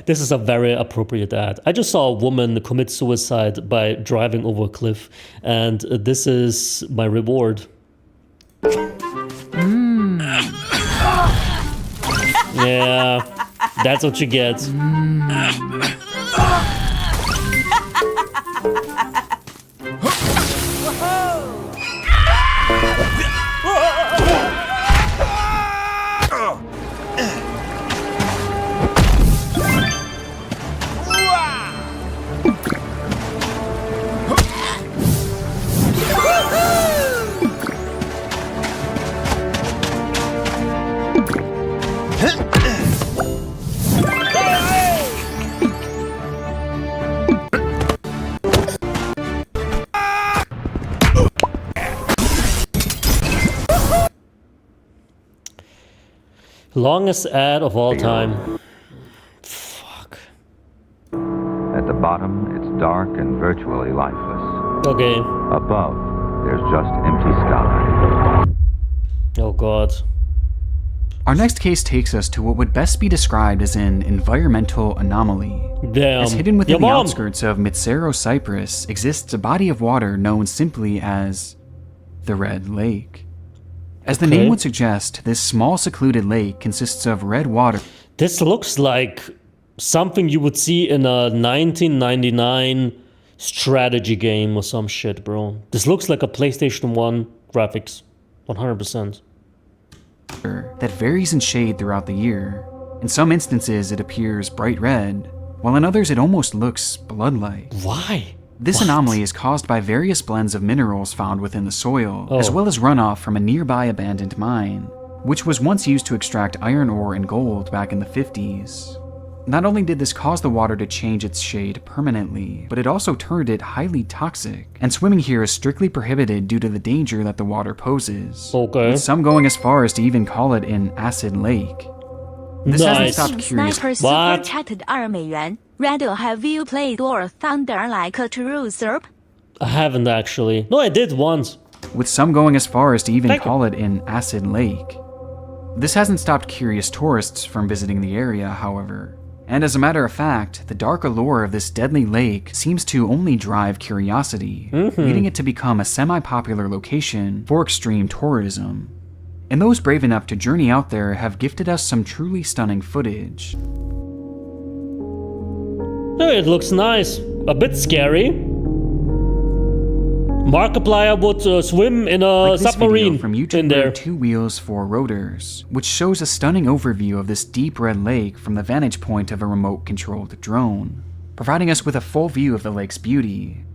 This is a very appropriate ad. I just saw a woman commit suicide by driving over a cliff, and this is my reward. Yeah, that's what you get. Longest ad of all time. Fuck. At the bottom, it's dark and virtually lifeless. Okay. Above, there's just empty sky. Oh god. Our next case takes us to what would best be described as an environmental anomaly. Damn. As hidden within the outskirts of Mitsero, Cyprus, exists a body of water known simply as the Red Lake. As the name would suggest, this small secluded lake consists of red water. This looks like something you would see in a 1999 strategy game or some shit, bro. This looks like a PlayStation 1 graphics, 100%. That varies in shade throughout the year. In some instances, it appears bright red, while in others it almost looks blood-like. Why? This anomaly is caused by various blends of minerals found within the soil, as well as runoff from a nearby abandoned mine, which was once used to extract iron ore and gold back in the 50s. Not only did this cause the water to change its shade permanently, but it also turned it highly toxic, and swimming here is strictly prohibited due to the danger that the water poses, with some going as far as to even call it an acid lake. This hasn't stopped curious. Sniper Super chatted $2. Radal, have you played War Thunder like a true Serb? I haven't actually. No, I did once. With some going as far as to even call it an acid lake. This hasn't stopped curious tourists from visiting the area, however. And as a matter of fact, the dark allure of this deadly lake seems to only drive curiosity, leading it to become a semi-popular location for extreme tourism. And those brave enough to journey out there have gifted us some truly stunning footage. Oh, it looks nice. A bit scary. Markiplier would swim in a submarine from YouTuber in there. 2 Wheels 4 Rotors, which shows a stunning overview of this deep red lake from the vantage point of a remote-controlled drone, providing us with a full view of the lake's beauty.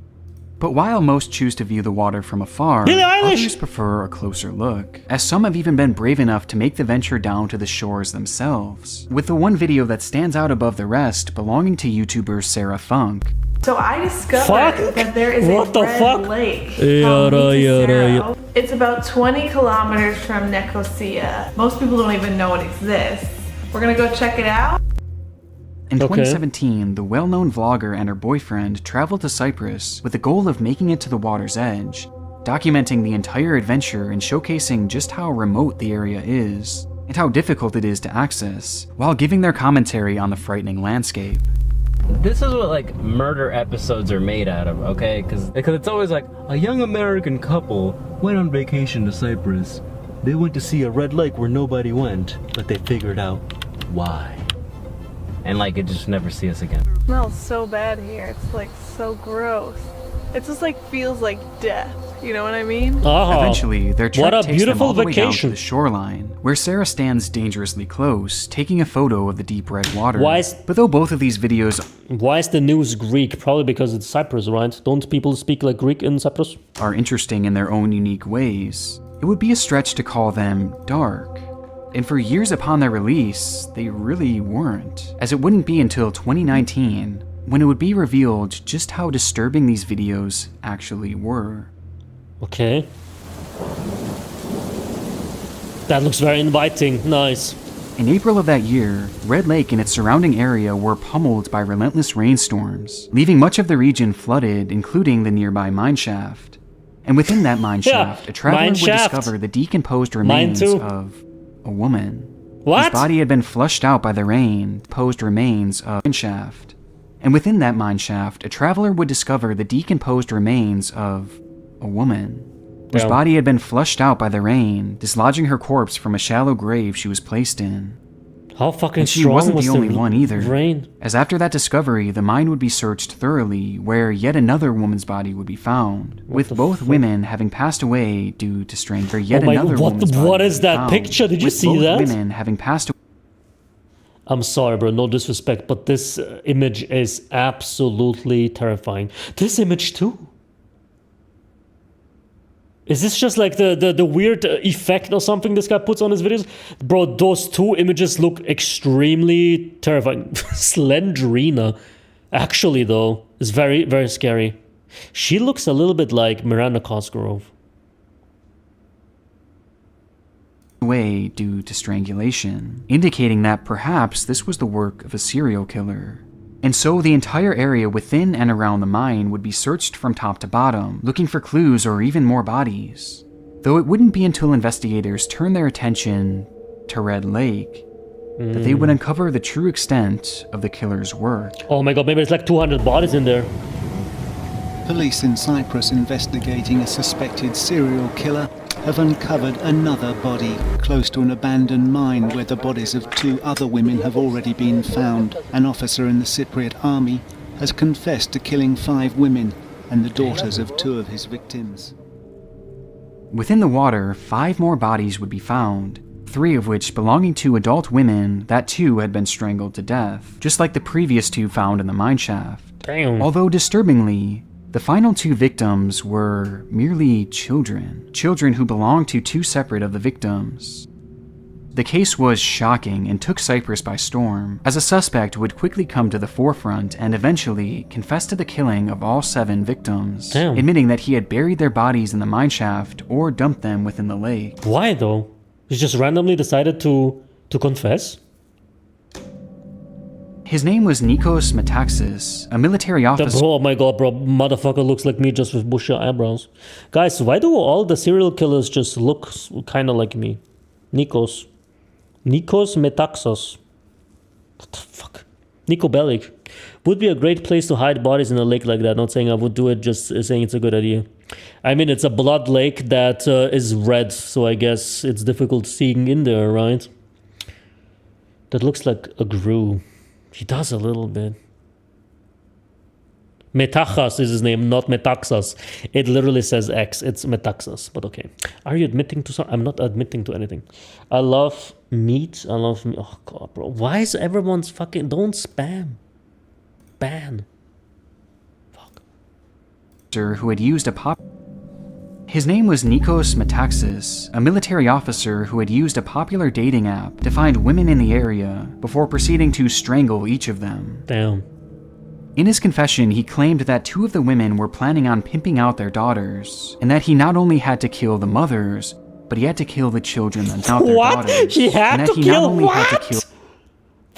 But while most choose to view the water from afar, others prefer a closer look, as some have even been brave enough to make the venture down to the shores themselves, with the one video that stands out above the rest belonging to YouTuber Sarah Funk. So I discovered that there is a red lake called Mitsero. It's about 20 kilometers from Nicosia. Most people don't even know it exists. We're gonna go check it out. In 2017, the well-known vlogger and her boyfriend traveled to Cyprus with the goal of making it to the water's edge, documenting the entire adventure and showcasing just how remote the area is, and how difficult it is to access, while giving their commentary on the frightening landscape. This is what like murder episodes are made out of, okay? Because it's always like, a young American couple went on vacation to Cyprus. They went to see a red lake where nobody went, but they figured out why. And like, it just never see us again. It smells so bad here. It's like so gross. It just like feels like death. You know what I mean? Eventually, their trip what a takes beautiful them all the way down to vacation. the shoreline, where Sarah stands dangerously close, taking a photo of the deep red water. But though both of these videos Why is the news Greek? Probably because it's Cyprus, right? Don't people speak like Greek in Cyprus? are interesting in their own unique ways, it would be a stretch to call them dark. And for years upon their release, they really weren't, as it wouldn't be until 2019 when it would be revealed just how disturbing these videos actually were. Okay. That looks very inviting. Nice. In April of that year, Red Lake and its surrounding area were pummeled by relentless rainstorms, leaving much of the region flooded, including the nearby mine shaft. And within that mine shaft, a traveler would discover the decomposed remains of a woman. What? Whose body had been flushed out by the rain, decomposed remains of a mine shaft. And within that mine shaft, a traveler would discover the decomposed remains of a woman, whose body had been flushed out by the rain, dislodging her corpse from a shallow grave she was placed in. How fucking And she strong wasn't was the only one either, rain? as after that discovery, the mine would be searched thoroughly, where yet another woman's body would be found, with both women having passed away due to strangling. Yet another woman's body what is would be that found, picture? Did you with see both that? women having passed away. I'm sorry, bro. No disrespect, but this image is absolutely terrifying. This image too. Is this just like the weird effect or something this guy puts on his videos? Bro, those two images look extremely terrifying. Slendrina, actually though, is very, very scary. She looks a little bit like Miranda Cosgrove. Away due to strangulation, indicating that perhaps this was the work of a serial killer. And so the entire area within and around the mine would be searched from top to bottom, looking for clues or even more bodies. Though it wouldn't be until investigators turned their attention to Red Lake that they would uncover the true extent of the killer's work. Oh my god, maybe it's like 200 bodies in there. Police in Cyprus investigating a suspected serial killer have uncovered another body close to an abandoned mine where the bodies of 2 other women have already been found. An officer in the Cypriot army has confessed to killing 5 women and the daughters of 2 of his victims. Within the water, 5 more bodies would be found, 3 of which belonging to adult women that too had been strangled to death, just like the previous 2 found in the mine shaft. Damn. Although disturbingly, the final 2 victims were merely children who belonged to 2 separate of the victims. The case was shocking and took Cyprus by storm, as a suspect would quickly come to the forefront and eventually confess to the killing of all 7 victims, admitting that he had buried their bodies in the mine shaft or dumped them within the lake. Why though? He just randomly decided to confess? His name was Nikos Metaxas, a military officer. Oh my god, bro. Motherfucker looks like me just with bushy eyebrows. Guys, why do all the serial killers just look kind of like me? Nikos Metaxas. What the fuck? Nico Bellic. Would be a great place to hide bodies in a lake like that. Not saying I would do it, just saying it's a good idea. I mean, it's a blood lake that is red, so I guess it's difficult seeing in there, right? That looks like a grue. He does a little bit. Metaxas is his name, not Metaxas. It literally says X. It's Metaxas, but okay. Are you admitting to something? I'm not admitting to anything. I love meat. I love meat. Oh god, bro. Why is everyone's fucking... Don't spam. Ban. Fuck. Who had used a His name was Nikos Metaxas, a military officer who had used a popular dating app to find women in the area before proceeding to strangle each of them. Damn. In his confession, he claimed that 2 of the women were planning on pimping out their daughters, and that he not only had to kill the mothers, but he had to kill the children and not their daughters. He had and to that he kill not only what? had to kill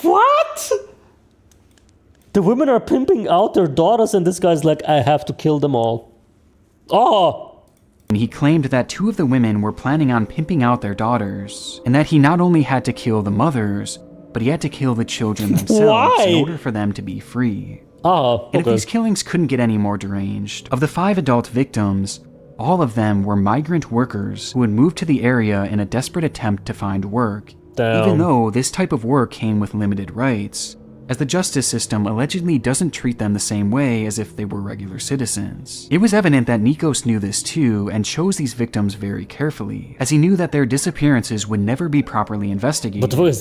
What? The women are pimping out their daughters and this guy's like, I have to kill them all. Oh! He claimed that 2 of the women were planning on pimping out their daughters, and that he not only had to kill the mothers, but he had to kill the children themselves in order for them to be free. Oh, And if these killings couldn't get any more deranged, of the 5 adult victims, all of them were migrant workers who had moved to the area in a desperate attempt to find work, even though this type of work came with limited rights, as the justice system allegedly doesn't treat them the same way as if they were regular citizens. It was evident that Nikos knew this too and chose these victims very carefully, as he knew that their disappearances would never be properly investigated. But is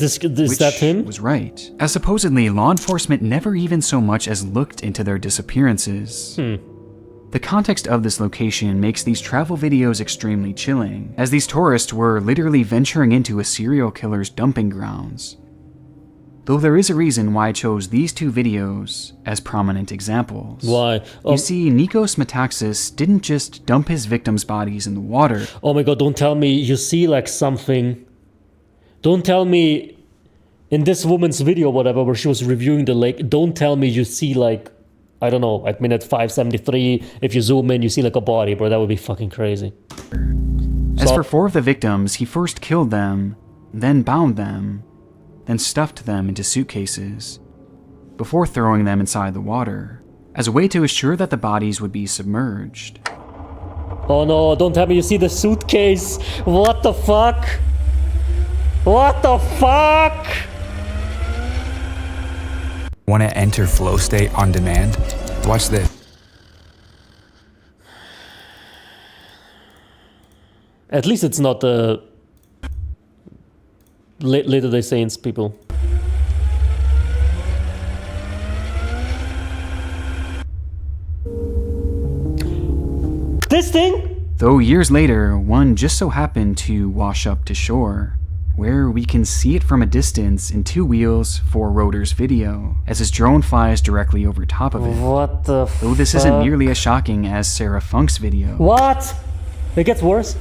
that him? Was right, as supposedly law enforcement never even so much as looked into their disappearances. The context of this location makes these travel videos extremely chilling, as these tourists were literally venturing into a serial killer's dumping grounds. Though there is a reason why I chose these 2 videos as prominent examples. Why? You see, Nikos Metaxas didn't just dump his victims' bodies in the water. Oh my god, don't tell me you see like something. Don't tell me in this woman's video, whatever, where she was reviewing the lake, don't tell me you see like, I don't know, at minute 573, if you zoom in, you see like a body, bro. That would be fucking crazy. As for 4 of the victims, he first killed them, then bound them, then stuffed them into suitcases, before throwing them inside the water, as a way to assure that the bodies would be submerged. Oh no, don't tell me you see the suitcase! What the fuck? What the fuck? Want to enter flow state on demand? Watch this. At least it's not the Latter-day Saints people. This thing? Though years later, one just so happened to wash up to shore, where we can see it from a distance in 2 wheels, 4 rotors video, as his drone flies directly over top of it. What the fuck? Though this isn't nearly as shocking as Sarah Funk's video. What? It gets worse?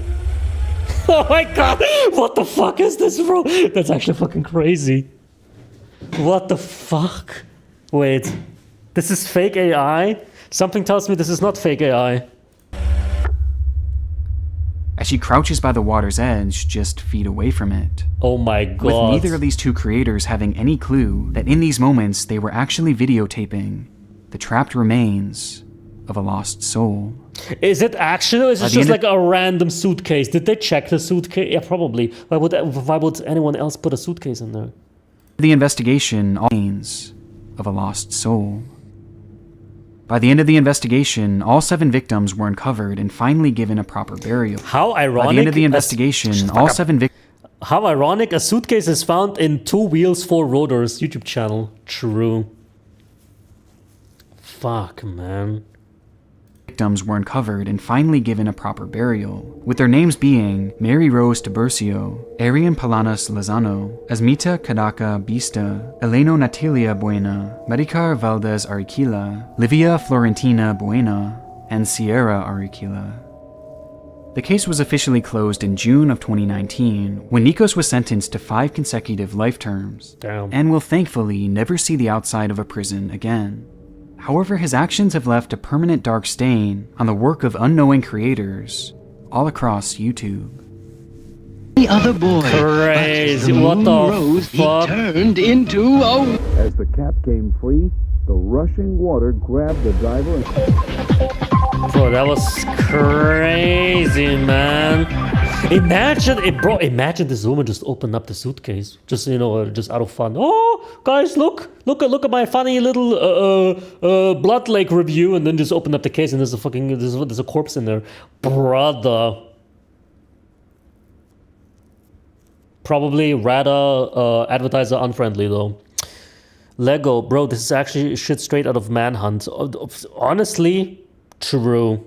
Oh my god! What the fuck is this, bro? That's actually fucking crazy. What the fuck? Wait. This is fake AI? Something tells me this is not fake AI. As she crouches by the water's edge, just feet away from it. Oh my god. With neither of these 2 creators having any clue that in these moments they were actually videotaping the trapped remains of a lost soul. Is it actually, or is it just like a random suitcase? Did they check the suitcase? Yeah, probably. Why would anyone else put a suitcase in there? The investigation, all remains of a lost soul. By the end of the investigation, all 7 victims were uncovered and finally given a proper burial. How ironic. By the end of the investigation, all 7 victims... How ironic, a suitcase is found in 2 wheels, 4 rotors. YouTube channel. True. Fuck, man. Victims were uncovered and finally given a proper burial, with their names being Mary Rose Tiburcio, Arian Palanas Lozano, Asmita Kadaka Bista, Eleno Natalia Buena, Maricar Valdez Ariquila, Livia Florentina Buena, and Sierra Ariquila. The case was officially closed in June of 2019, when Nikos was sentenced to 5 consecutive life terms, and will thankfully never see the outside of a prison again. However, his actions have left a permanent dark stain on the work of unknowing creators all across YouTube. The other boy. Crazy, what the rose, fuck? He turned into a... As the cap came free, the rushing water grabbed the diver and... Bro, that was crazy, man. Imagine it, bro. Imagine this woman just opened up the suitcase, just just out of fun. Oh, guys, look at my funny little blood lake review, and then just open up the case, and there's a corpse in there, brother. Probably RADA advertiser unfriendly though. Lego, bro, this is actually shit straight out of Manhunt. Honestly, true.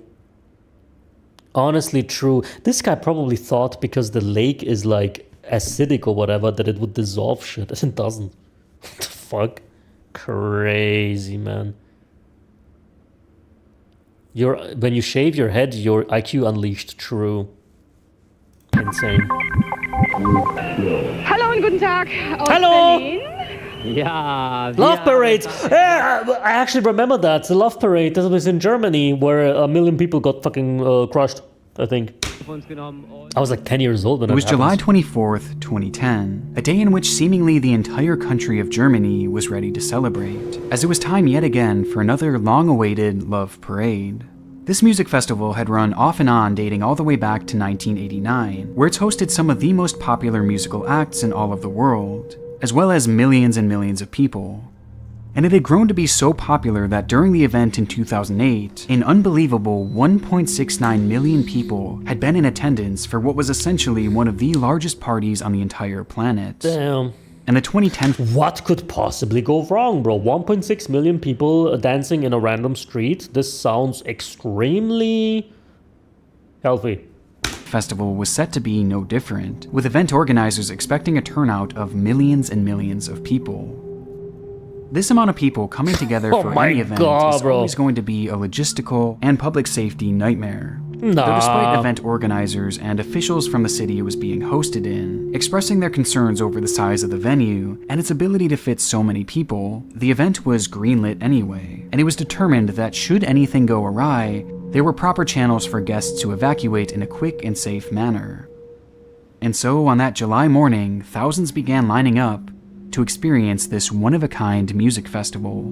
Honestly true. This guy probably thought because the lake is like acidic or whatever that it would dissolve shit. It doesn't. What the fuck? Crazy, man. When you shave your head, your IQ unleashed. True. Insane. Hallo und guten Tag aus Hallo. Berlin. Yeah. Love parades. Yeah, I actually remember that. The Love Parade. That was in Germany where 1 million people got fucking crushed, I think. I was like 10 years old when it was happened. July 24th, 2010, a day in which seemingly the entire country of Germany was ready to celebrate, as it was time yet again for another long-awaited Love Parade. This music festival had run off and on dating all the way back to 1989, where it's hosted some of the most popular musical acts in all of the world, as well as millions and millions of people. And it had grown to be so popular that during the event in 2008, an unbelievable 1.69 million people had been in attendance for what was essentially one of the largest parties on the entire planet. Damn. And the 2010... What could possibly go wrong, bro? 1.6 million people dancing in a random street? This sounds extremely healthy. Festival was set to be no different, with event organizers expecting a turnout of millions and millions of people. This amount of people coming together for any event is always going to be a logistical and public safety nightmare. Though despite event organizers and officials from the city it was being hosted in expressing their concerns over the size of the venue and its ability to fit so many people, the event was greenlit anyway, and it was determined that should anything go awry, there were proper channels for guests to evacuate in a quick and safe manner. And so on that July morning, thousands began lining up to experience this one-of-a-kind music festival.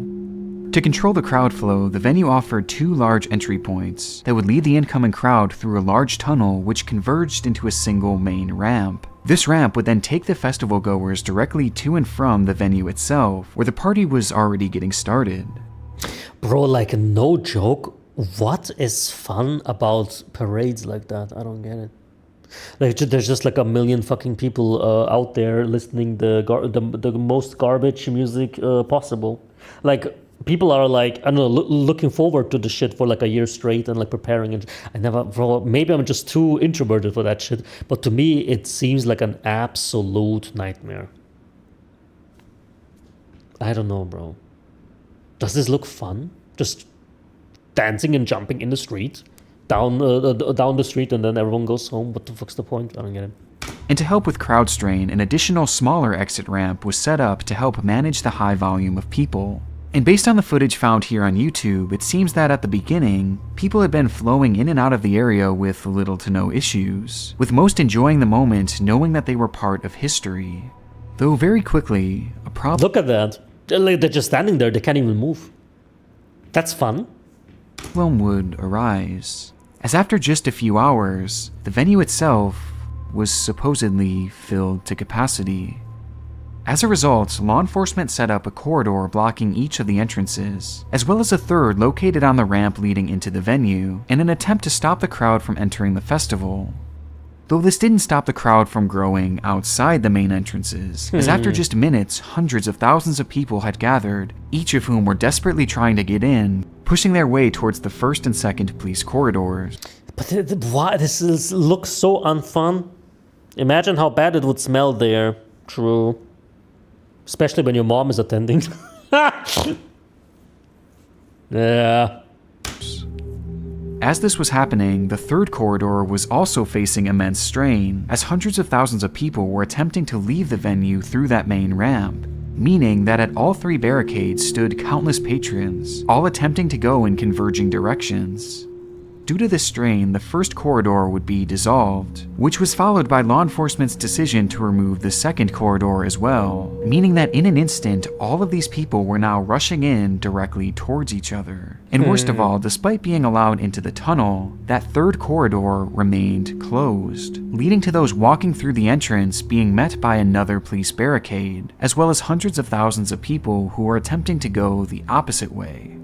To control the crowd flow, the venue offered 2 large entry points that would lead the incoming crowd through a large tunnel which converged into a single main ramp. This ramp would then take the festival goers directly to and from the venue itself, where the party was already getting started. Bro, like no joke, what is fun about parades like that? I don't get it. Like there's just like 1 million fucking people out there listening the most garbage music possible. Like people are like, I don't know, looking forward to the shit for like a year straight and like preparing. And I never, bro, maybe I'm just too introverted for that shit. But to me, it seems like an absolute nightmare. I don't know, bro. Does this look fun? Just dancing and jumping in the street? Down the street and then everyone goes home. What the fuck's the point? I don't get it. And to help with crowd strain, an additional smaller exit ramp was set up to help manage the high volume of people. And based on the footage found here on YouTube, it seems that at the beginning, people had been flowing in and out of the area with little to no issues, with most enjoying the moment knowing that they were part of history. Though very quickly, a problem... Look at that. They're just standing there, they can't even move. That's fun. ...would arise. As after just a few hours, the venue itself was supposedly filled to capacity. As a result, law enforcement set up a corridor blocking each of the entrances, as well as a third located on the ramp leading into the venue, in an attempt to stop the crowd from entering the festival. Though this didn't stop the crowd from growing outside the main entrances, as after just minutes, hundreds of thousands of people had gathered, each of whom were desperately trying to get in, pushing their way towards the first and second police corridors. But why? Looks so unfun. Imagine how bad it would smell there. True. Especially when your mom is attending. Yeah. As this was happening, the third corridor was also facing immense strain, as hundreds of thousands of people were attempting to leave the venue through that main ramp, meaning that at all 3 barricades stood countless patrons, all attempting to go in converging directions. Due to this strain, the first corridor would be dissolved, which was followed by law enforcement's decision to remove the second corridor as well, meaning that in an instant, all of these people were now rushing in directly towards each other. And worst of all, despite being allowed into the tunnel, that third corridor remained closed, leading to those walking through the entrance being met by another police barricade, as well as hundreds of thousands of people who were attempting to go the opposite way.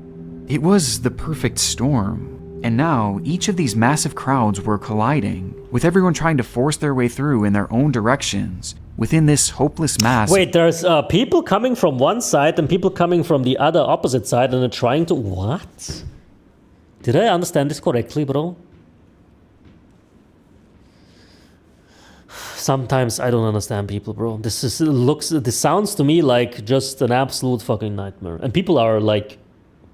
It was the perfect storm. And now, each of these massive crowds were colliding, with everyone trying to force their way through in their own directions, within this hopeless mass. Wait, there's people coming from one side and people coming from the other opposite side and they're trying to... What? Did I understand this correctly, bro? Sometimes I don't understand people, bro. This sounds to me like just an absolute fucking nightmare. And people are like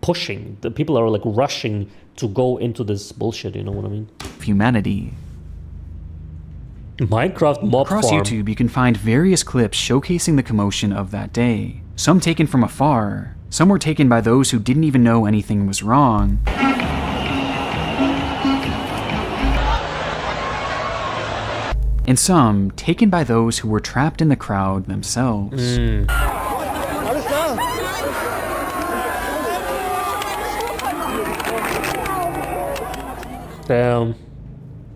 pushing. The people are like rushing to go into this bullshit, you know what I mean? Humanity. Minecraft mob Across farm. YouTube, you can find various clips showcasing the commotion of that day. Some taken from afar, some were taken by those who didn't even know anything was wrong. And some taken by those who were trapped in the crowd themselves. Damn.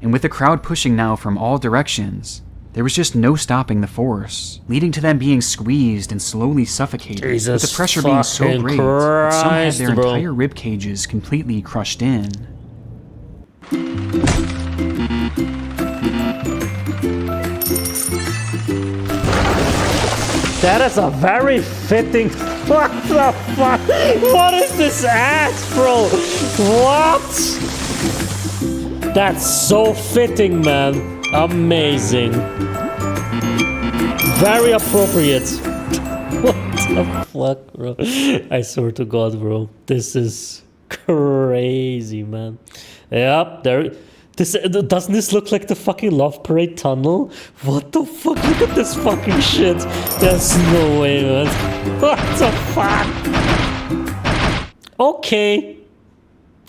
And with the crowd pushing now from all directions, there was just no stopping the force, leading to them being squeezed and slowly suffocated, Jesus with the pressure being so great that some had Christ, their bro. entire rib cages completely crushed in. That is a very fitting. What the fuck? What is this ass, bro? What? That's so fitting, man. Amazing. Very appropriate. What the fuck, bro? I swear to God, bro. This is crazy, man. Yep, there. Doesn't this look like the fucking Love Parade tunnel? What the fuck? Look at this fucking shit. There's no way, man. What the fuck? Okay.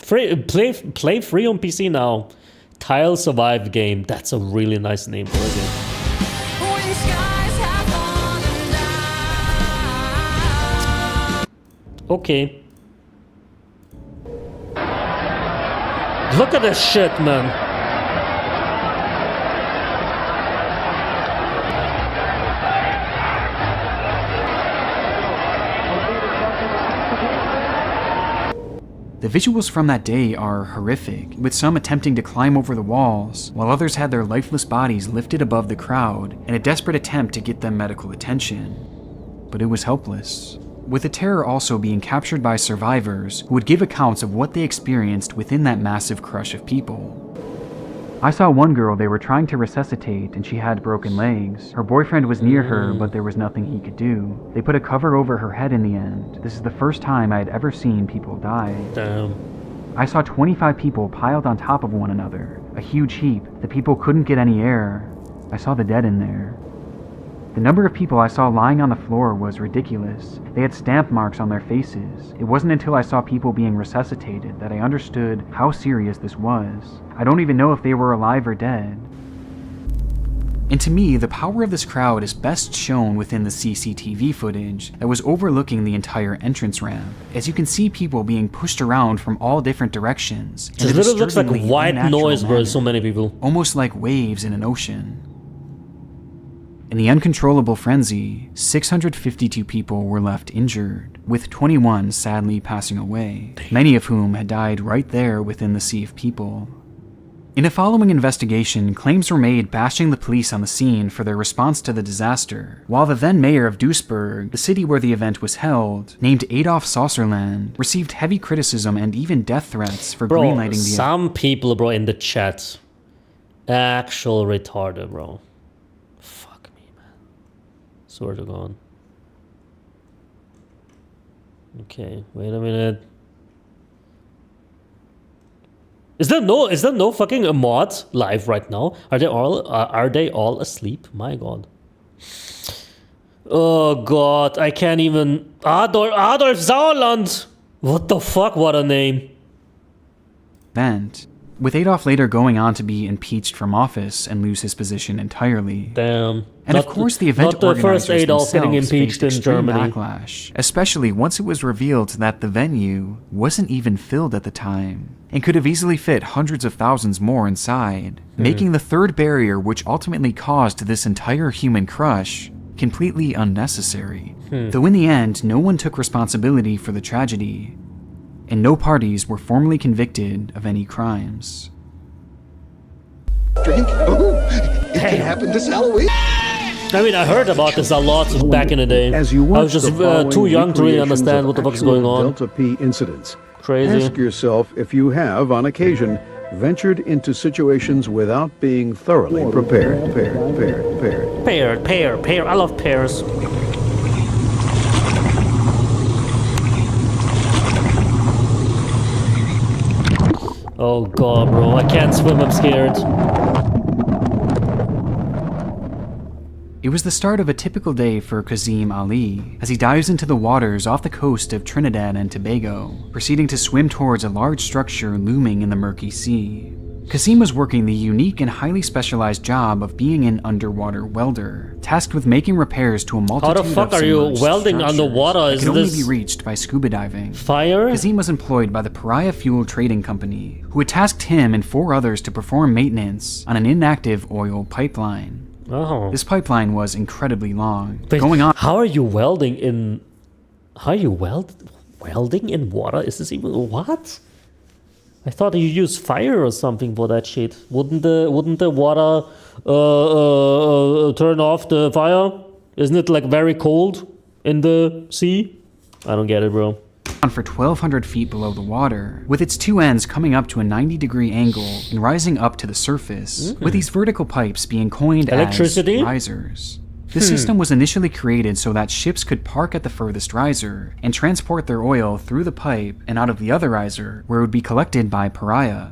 Play free on PC now. Tile Survive game. That's a really nice name for a game. Okay. Look at this shit, man. The visuals from that day are horrific, with some attempting to climb over the walls, while others had their lifeless bodies lifted above the crowd in a desperate attempt to get them medical attention. But it was helpless, with the terror also being captured by survivors who would give accounts of what they experienced within that massive crush of people. I saw one girl they were trying to resuscitate and she had broken legs. Her boyfriend was near her, but there was nothing he could do. They put a cover over her head in the end. This is the first time I had ever seen people die. Damn. I saw 25 people piled on top of one another, a huge heap. The people couldn't get any air. I saw the dead in there. The number of people I saw lying on the floor was ridiculous. They had stamp marks on their faces. It wasn't until I saw people being resuscitated that I understood how serious this was. I don't even know if they were alive or dead. And to me, the power of this crowd is best shown within the CCTV footage that was overlooking the entire entrance ramp, as you can see people being pushed around from all different directions. It literally looks like white noise, bro. So many people. Almost like waves in an ocean. In the uncontrollable frenzy, 652 people were left injured, with 21 sadly passing away, many of whom had died right there within the sea of people. In a following investigation, claims were made bashing the police on the scene for their response to the disaster, while the then mayor of Duisburg, the city where the event was held, named Adolf Saucerland, received heavy criticism and even death threats for greenlighting the some people, bro, in the chat, actual retarded, bro. Swear to God. Okay, wait a minute. Is there no fucking mod live right now? Are they all asleep? My God. Oh God, I can't even. Adolf Sauerland. What the fuck? What a name. Event, with Adolf later going on to be impeached from office and lose his position entirely. Damn. And of course the event not the first organizers Adolf getting themselves impeached faced in extreme Germany. backlash, especially once it was revealed that the venue wasn't even filled at the time, and could have easily fit hundreds of thousands more inside, making the third barrier which ultimately caused this entire human crush completely unnecessary. Though in the end, no one took responsibility for the tragedy, and no parties were formally convicted of any crimes. Drink? Oh, it can happen this Halloween. I mean, I heard about this a lot back in the day. As you I was watch just the following too young to really recreations understand of what the fuck is actual going on. Delta P incidents. Crazy. Ask yourself if you have, on occasion, ventured into situations without being thoroughly prepared. Pear. I love pears. Oh God, bro. I can't swim. I'm scared. It was the start of a typical day for Kazim Ali as he dives into the waters off the coast of Trinidad and Tobago, proceeding to swim towards a large structure looming in the murky sea. Kazim was working the unique and highly specialized job of being an underwater welder, tasked with making repairs to a multitude of How the fuck are you welding underwater? Is that could only be reached by scuba diving. Fire? Kazim was employed by the Pariah Fuel Trading Company, who had tasked him and 4 others to perform maintenance on an inactive oil pipeline. Oh. This pipeline was incrededly long, Wait, going on. How are you welding in? How are you welding in water? Is this even what? I thought you use fire or something for that shit. Wouldn't the water turn off the fire? Isn't it like very cold in the sea? I don't get it, bro. For 1,200 feet below the water, with its 2 ends coming up to a 90-degree angle and rising up to the surface, with these vertical pipes being coined Electricity? as risers. This system was initially created so that ships could park at the furthest riser and transport their oil through the pipe and out of the other riser, where it would be collected by Pariah.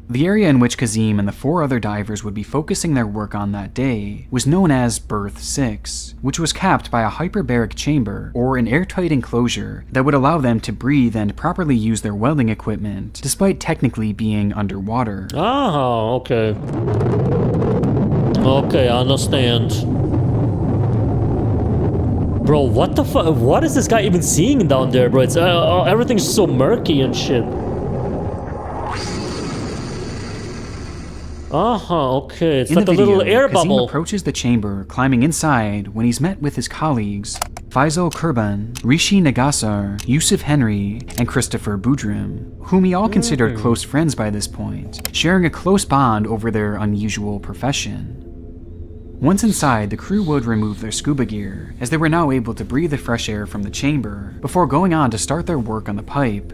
The area in which Kazim and the 4 other divers would be focusing their work on that day was known as Berth 6, which was capped by a hyperbaric chamber, or an airtight enclosure that would allow them to breathe and properly use their welding equipment, despite technically being underwater. Ah, okay. Okay, I understand. Bro, what the fuck? What is this guy even seeing down there, bro? It's everything's so murky and shit. Okay. It's like a little air bubble. Kazim approaches the chamber, climbing inside, when he's met with his colleagues, Faisal Kurban, Rishi Nagasar, Yusuf Henry, and Christopher Boudrim, whom he all considered close friends by this point, sharing a close bond over their unusual profession. Once inside, the crew would remove their scuba gear, as they were now able to breathe the fresh air from the chamber, before going on to start their work on the pipe.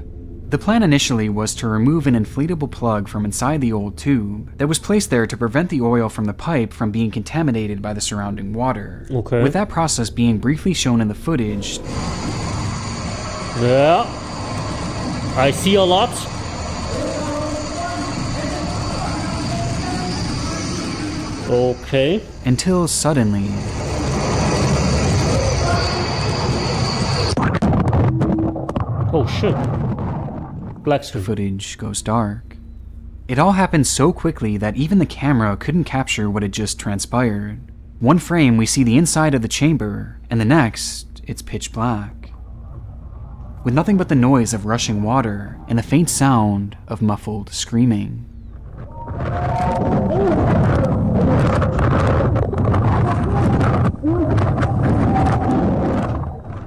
The plan initially was to remove an inflatable plug from inside the old tube that was placed there to prevent the oil from the pipe from being contaminated by the surrounding water. Okay. With that process being briefly shown in the footage. Yeah. I see a lot. Okay. Until suddenly... Oh shit. Black screen. The footage goes dark. It all happened so quickly that even the camera couldn't capture what had just transpired. One frame we see the inside of the chamber, and the next, it's pitch black. With nothing but the noise of rushing water and the faint sound of muffled screaming.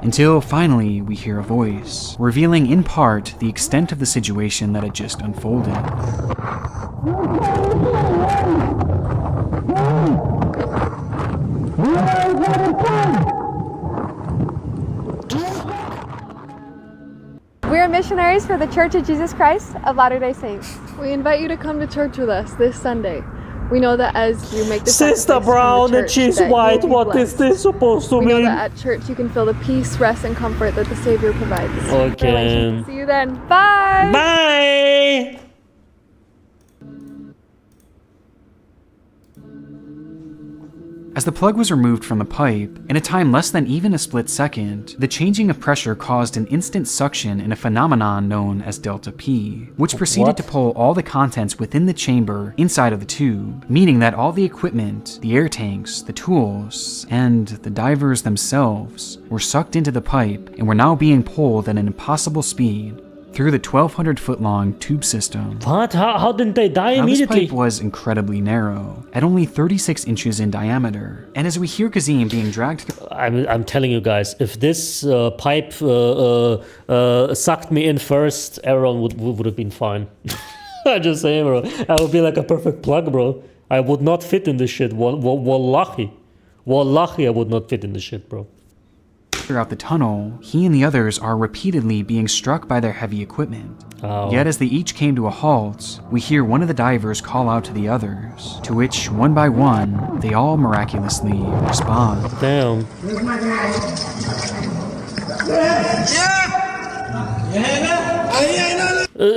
Until finally we hear a voice, revealing in part the extent of the situation that had just unfolded. We're missionaries for the Church of Jesus Christ of Latter-day Saints. We invite you to come to church with us this Sunday. We know that as you make the Sister Brown and she's white, what is this supposed to mean? We know that at church you can feel the peace, rest, and comfort that the Savior provides. Okay. See you then. Bye! Bye! As the plug was removed from the pipe, in a time less than even a split second, the changing of pressure caused an instant suction in a phenomenon known as delta P, which proceeded to pull all the contents within the chamber inside of the tube, meaning that all the equipment, the air tanks, the tools, and the divers themselves were sucked into the pipe and were now being pulled at an impossible speed through the 1,200-foot-long tube system. What? How didn't they die immediately? This pipe was incredibly narrow, at only 36 inches in diameter, and as we hear Kazim being dragged... I'm telling you guys, if this pipe sucked me in first, everyone would have been fine. I'm just saying, bro. I would be like a perfect plug, bro. I would not fit in this shit. Wallahi. Wallahi, I would not fit in this shit, bro. Throughout the tunnel, he and the others are repeatedly being struck by their heavy equipment. Yet as they each came to a halt, we hear one of the divers call out to the others, to which, one by one, they all miraculously respond. Damn.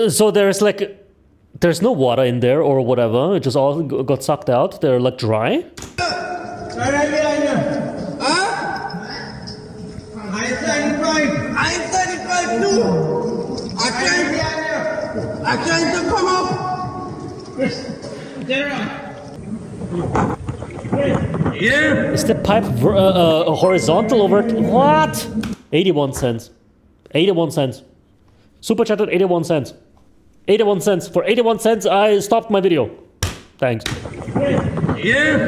So there's no water in there or whatever, it just all got sucked out, they're like dry? I'm 35 too. I trying to come up. Yeah. Is the pipe horizontal over? What? 81 cents. 81 cents. Super chatted 81 cents. 81 cents. For 81 cents, I stopped my video. Thanks. Yeah.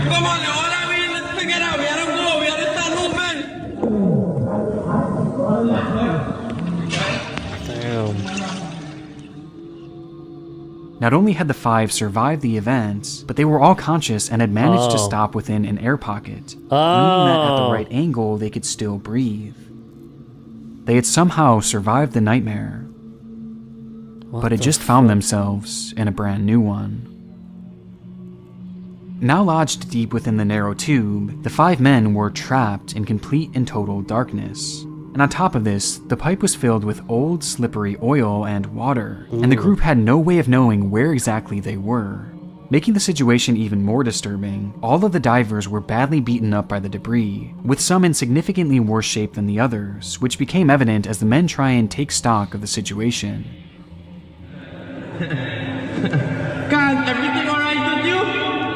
Come on, all I mean, let's figure it out. We gotta go. We gotta start Damn. Not only had the five survived the event, but they were all conscious and had managed to stop within an air pocket, meaning that at the right angle they could still breathe. They had somehow survived the nightmare, but had just found themselves in a brand new one. Now lodged deep within the narrow tube, the five men were trapped in complete and total darkness. And on top of this, the pipe was filled with old, slippery oil and water, and the group had no way of knowing where exactly they were. Making the situation even more disturbing, all of the divers were badly beaten up by the debris, with some in significantly worse shape than the others, which became evident as the men try and take stock of the situation. Can't everything alright with you?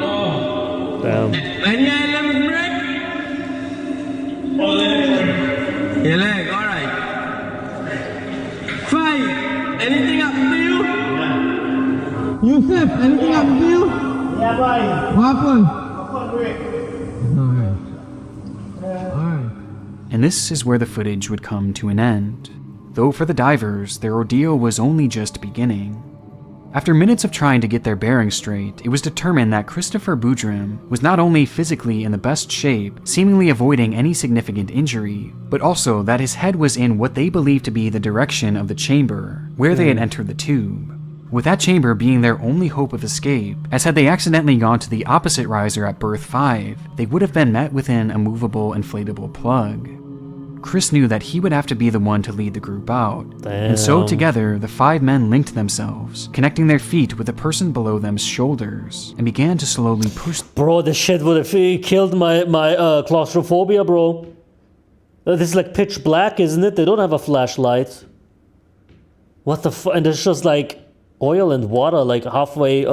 No. Damn. Any leg break? Your leg, alright. 5. Anything happened to you? Yusuf, anything happened to you? Yeah, boy. What happened? Alright. And this is where the footage would come to an end. Though for the divers, their ordeal was only just beginning. After minutes of trying to get their bearings straight, it was determined that Christopher Boudrim was not only physically in the best shape, seemingly avoiding any significant injury, but also that his head was in what they believed to be the direction of the chamber, where they had entered the tube. With that chamber being their only hope of escape, as had they accidentally gone to the opposite riser at berth 5, they would have been met within a movable inflatable plug. Chris knew that he would have to be the one to lead the group out, and so together the five men linked themselves, connecting their feet with the person below them's shoulders, and began to slowly push. Bro, this shit would have killed my claustrophobia, bro. This is like pitch black, isn't it? They don't have a flashlight. What the fuck? And there's just like oil and water like halfway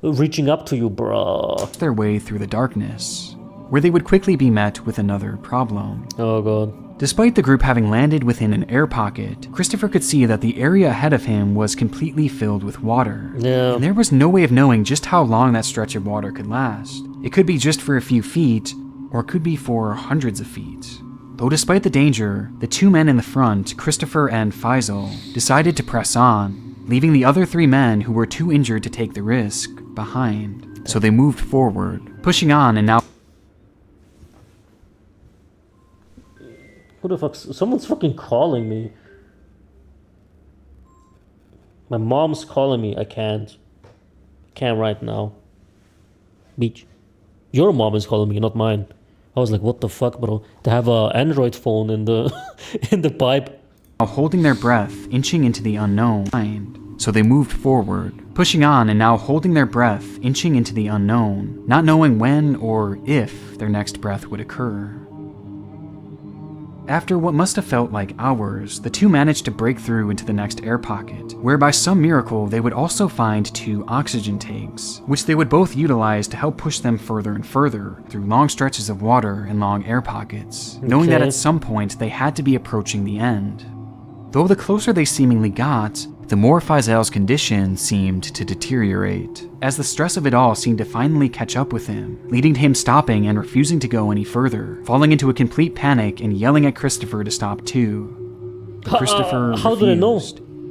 reaching up to you, bro. Their way through the darkness, where they would quickly be met with another problem. Oh god. Despite the group having landed within an air pocket, Christopher could see that the area ahead of him was completely filled with water. Yeah. And there was no way of knowing just how long that stretch of water could last. It could be just for a few feet, or it could be for hundreds of feet. Though despite the danger, the two men in the front, Christopher and Faisal, decided to press on, leaving the other three men who were too injured to take the risk behind. So they moved forward, pushing on and now... Who the fuck? Someone's fucking calling me. My mom's calling me. I can't right now. Beach. Your mom is calling me, not mine. I was like, what the fuck, bro? They have an Android phone in the in the pipe. Holding their breath, inching into the unknown. So they moved forward, pushing on and now holding their breath, inching into the unknown, not knowing when or if their next breath would occur. After what must have felt like hours, the two managed to break through into the next air pocket, where by some miracle they would also find 2 oxygen tanks, which they would both utilize to help push them further and further through long stretches of water and long air pockets, knowing that at some point they had to be approaching the end. Though the closer they seemingly got, the more Faisal's condition seemed to deteriorate, as the stress of it all seemed to finally catch up with him, leading to him stopping and refusing to go any further, falling into a complete panic and yelling at Christopher to stop too. But Christopher how did I know?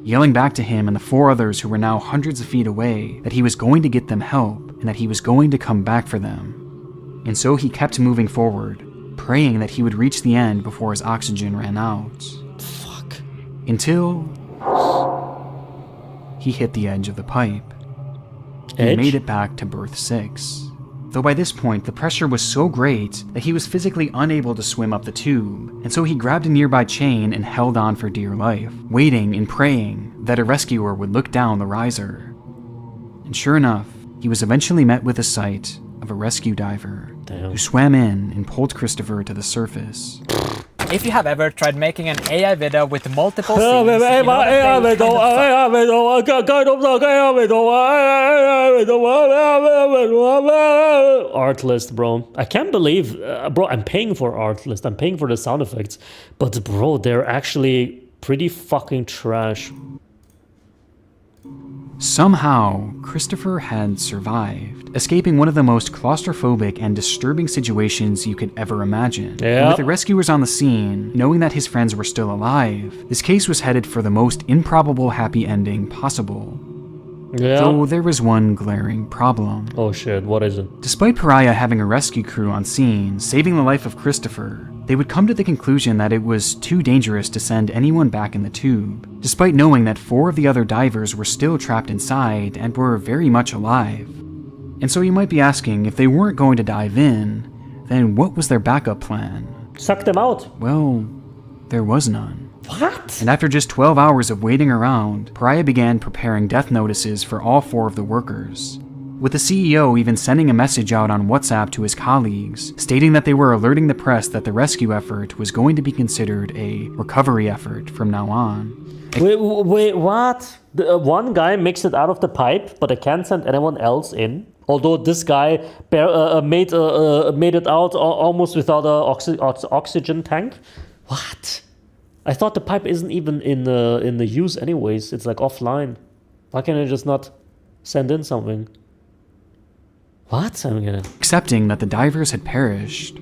Yelling back to him and the 4 others who were now hundreds of feet away that he was going to get them help and that he was going to come back for them. And so he kept moving forward, praying that he would reach the end before his oxygen ran out. Fuck. Until... he hit the edge of the pipe. He Edge? made it back to berth 6. Though by this point, the pressure was so great that he was physically unable to swim up the tube, and so he grabbed a nearby chain and held on for dear life, waiting and praying that a rescuer would look down the riser. And sure enough, he was eventually met with the sight of a rescue diver who swam in and pulled Christopher to the surface. If you have ever tried making an AI video with multiple scenes, you know that they kind of Artlist, bro. I can't believe, bro, I'm paying for Artlist. I'm paying for the sound effects. But, bro, they're actually pretty fucking trash. Somehow, Christopher had survived, escaping one of the most claustrophobic and disturbing situations you could ever imagine. And with the rescuers on the scene, knowing that his friends were still alive, this case was headed for the most improbable happy ending possible. Though there was one glaring problem. Oh shit, what is it? Despite Pariah having a rescue crew on scene, saving the life of Christopher, they would come to the conclusion that it was too dangerous to send anyone back in the tube, despite knowing that 4 of the other divers were still trapped inside and were very much alive. And so you might be asking, if they weren't going to dive in, then what was their backup plan? Suck them out. Well, there was none. What? And after just 12 hours of waiting around, Pariah began preparing death notices for all 4 of the workers, with the CEO even sending a message out on WhatsApp to his colleagues, stating that they were alerting the press that the rescue effort was going to be considered a recovery effort from now on. Wait, what? One guy makes it out of the pipe, but I can't send anyone else in? Although this guy made it out almost without an oxygen tank? What? I thought the pipe isn't even in the use anyways. It's like offline. Why can't I just not send in something? What? I don't get it. Accepting that the divers had perished.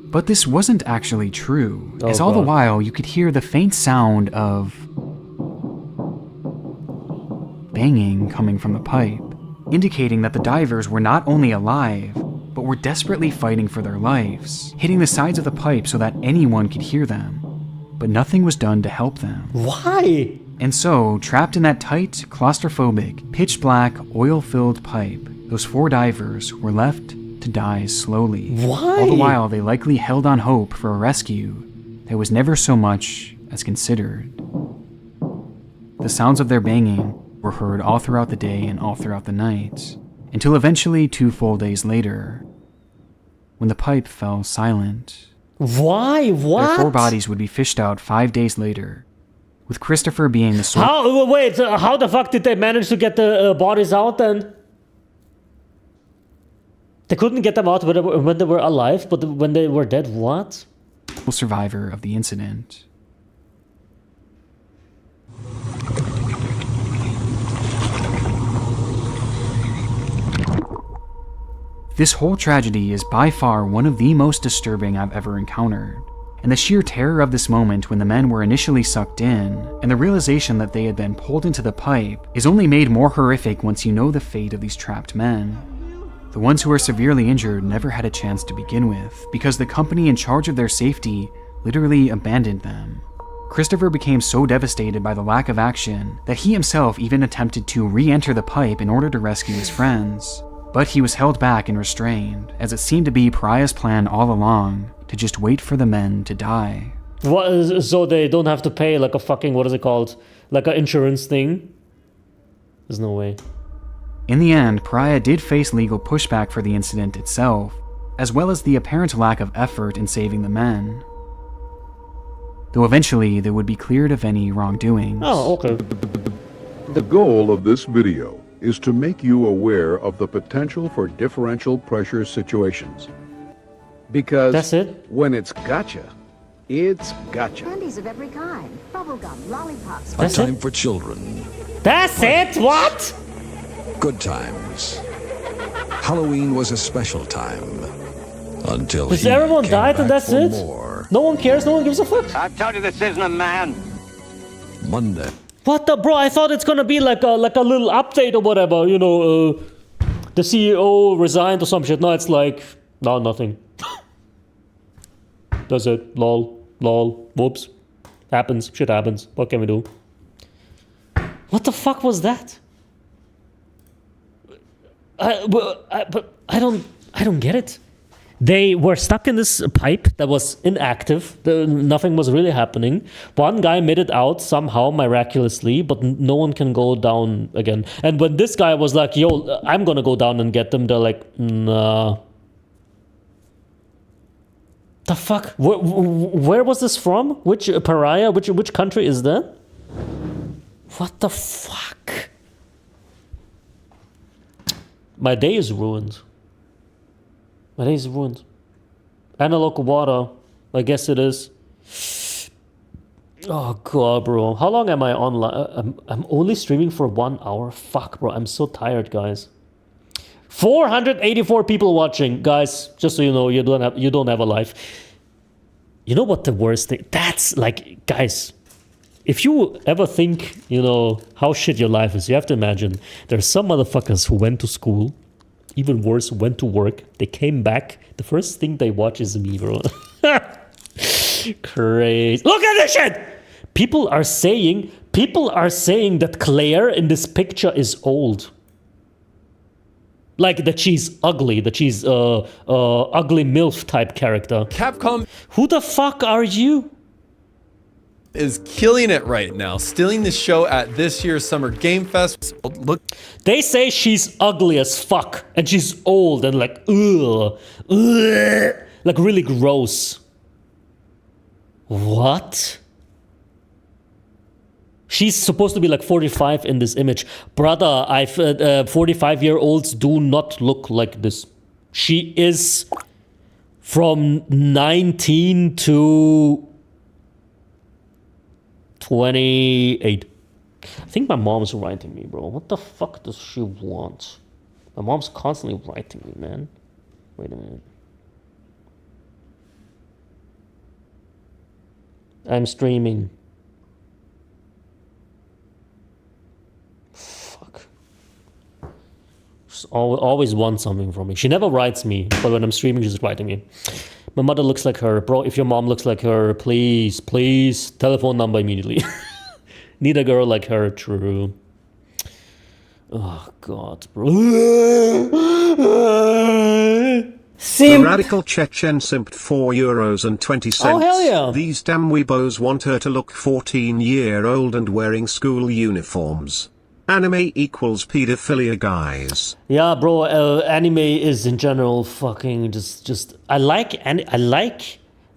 But this wasn't actually true, as all the while you could hear the faint sound of banging coming from the pipe, indicating that the divers were not only alive, but were desperately fighting for their lives, hitting the sides of the pipe so that anyone could hear them. But nothing was done to help them. Why? And so, trapped in that tight, claustrophobic, pitch-black, oil-filled pipe, those 4 divers were left to die slowly. Why? All the while, they likely held on hope for a rescue that was never so much as considered. The sounds of their banging were heard all throughout the day and all throughout the night, until eventually 2 full days later, when the pipe fell silent. Why? What? Their 4 bodies would be fished out 5 days later, with Christopher being the sole... How the fuck did they manage to get the bodies out then? They couldn't get them out when they were alive, but when they were dead, what? ...survivor of the incident. This whole tragedy is by far one of the most disturbing I've ever encountered, and the sheer terror of this moment when the men were initially sucked in, and the realization that they had been pulled into the pipe, is only made more horrific once you know the fate of these trapped men. The ones who were severely injured never had a chance to begin with, because the company in charge of their safety literally abandoned them. Christopher became so devastated by the lack of action that he himself even attempted to re-enter the pipe in order to rescue his friends. But he was held back and restrained, as it seemed to be Pariah's plan all along to just wait for the men to die. What, so they don't have to pay like a fucking, what is it called? Like an insurance thing? There's no way. In the end, Pariah did face legal pushback for the incident itself, as well as the apparent lack of effort in saving the men. Though eventually they would be cleared of any wrongdoings. Oh, okay. The goal of this video is to make you aware of the potential for differential pressure situations. Because that's it. When it's gotcha, it's gotcha. Candies of every kind, bubblegum, lollipops. A time for children. That's it? What? Good times. Halloween was a special time. Until Because everyone died and that's it? More. No one cares, no one gives a fuck. I told you this isn't a man. Monday. What the, bro? I thought it's gonna be like a little update or whatever, you know, the CEO resigned or some shit. No, it's like, no, nothing. That's it. Lol. Whoops. Happens. Shit happens. What can we do? What the fuck was that? But I don't get it. They were stuck in this pipe that was inactive. Nothing was really happening. One guy made it out somehow, miraculously, but no one can go down again. And when this guy was like, yo, I'm gonna go down and get them, they're like, nah. The fuck? Where was this from? Which pariah? Which country is that? What the fuck? My day is ruined. My day is ruined. Analog water. I guess it is. Oh god, bro. How long am I online? I'm only streaming for 1 hour. Fuck, bro. I'm so tired, guys. 484 people watching, guys. Just so you know, you don't have a life. You know what the worst thing? That's like, guys. If you ever think, you know, how shit your life is, you have to imagine there's some motherfuckers who went to school. Even worse, went to work. They came back. The first thing they watch is me, bro. Crazy. Look at this shit! People are saying that Claire in this picture is old. Like that she's ugly, that she's ugly MILF type character. Capcom. Who the fuck are you? Is killing it right now, stealing the show at this year's Summer Game Fest. Look, they say she's ugly as fuck and she's old and like ugh, like really gross. What? She's supposed to be like 45 in this image. Brother, 45-year-olds do not look like this. She is from 19 to 28. I think my mom's writing me, bro. What the fuck does she want? My mom's constantly writing me, man. Wait a minute. I'm streaming. Fuck. She always wants something from me. She never writes me, but when I'm streaming, she's writing me. My mother looks like her. Bro, if your mom looks like her, please, telephone number immediately. Need a girl like her, true. Oh, God, bro. The radical Chechen simped €4.20. Oh, hell yeah. These damn weebos want her to look 14-year-old and wearing school uniforms. Anime equals pedophilia, guys. Yeah, bro. Anime is in general fucking just. I like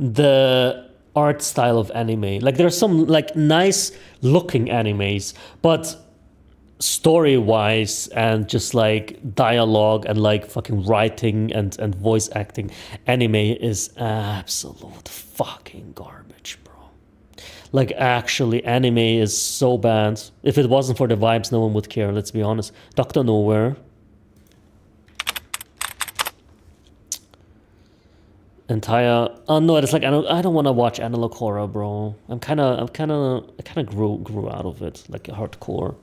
the art style of anime. Like there's some like nice looking animes, but story-wise and just like dialogue and like fucking writing and voice acting, anime is absolute fucking garbage, bro. Like actually, anime is so bad. If it wasn't for the vibes, no one would care, let's be honest. Dr. Nowhere. Oh no, it's like I don't want to watch analog horror, bro. I kind of grew out of it, like hardcore.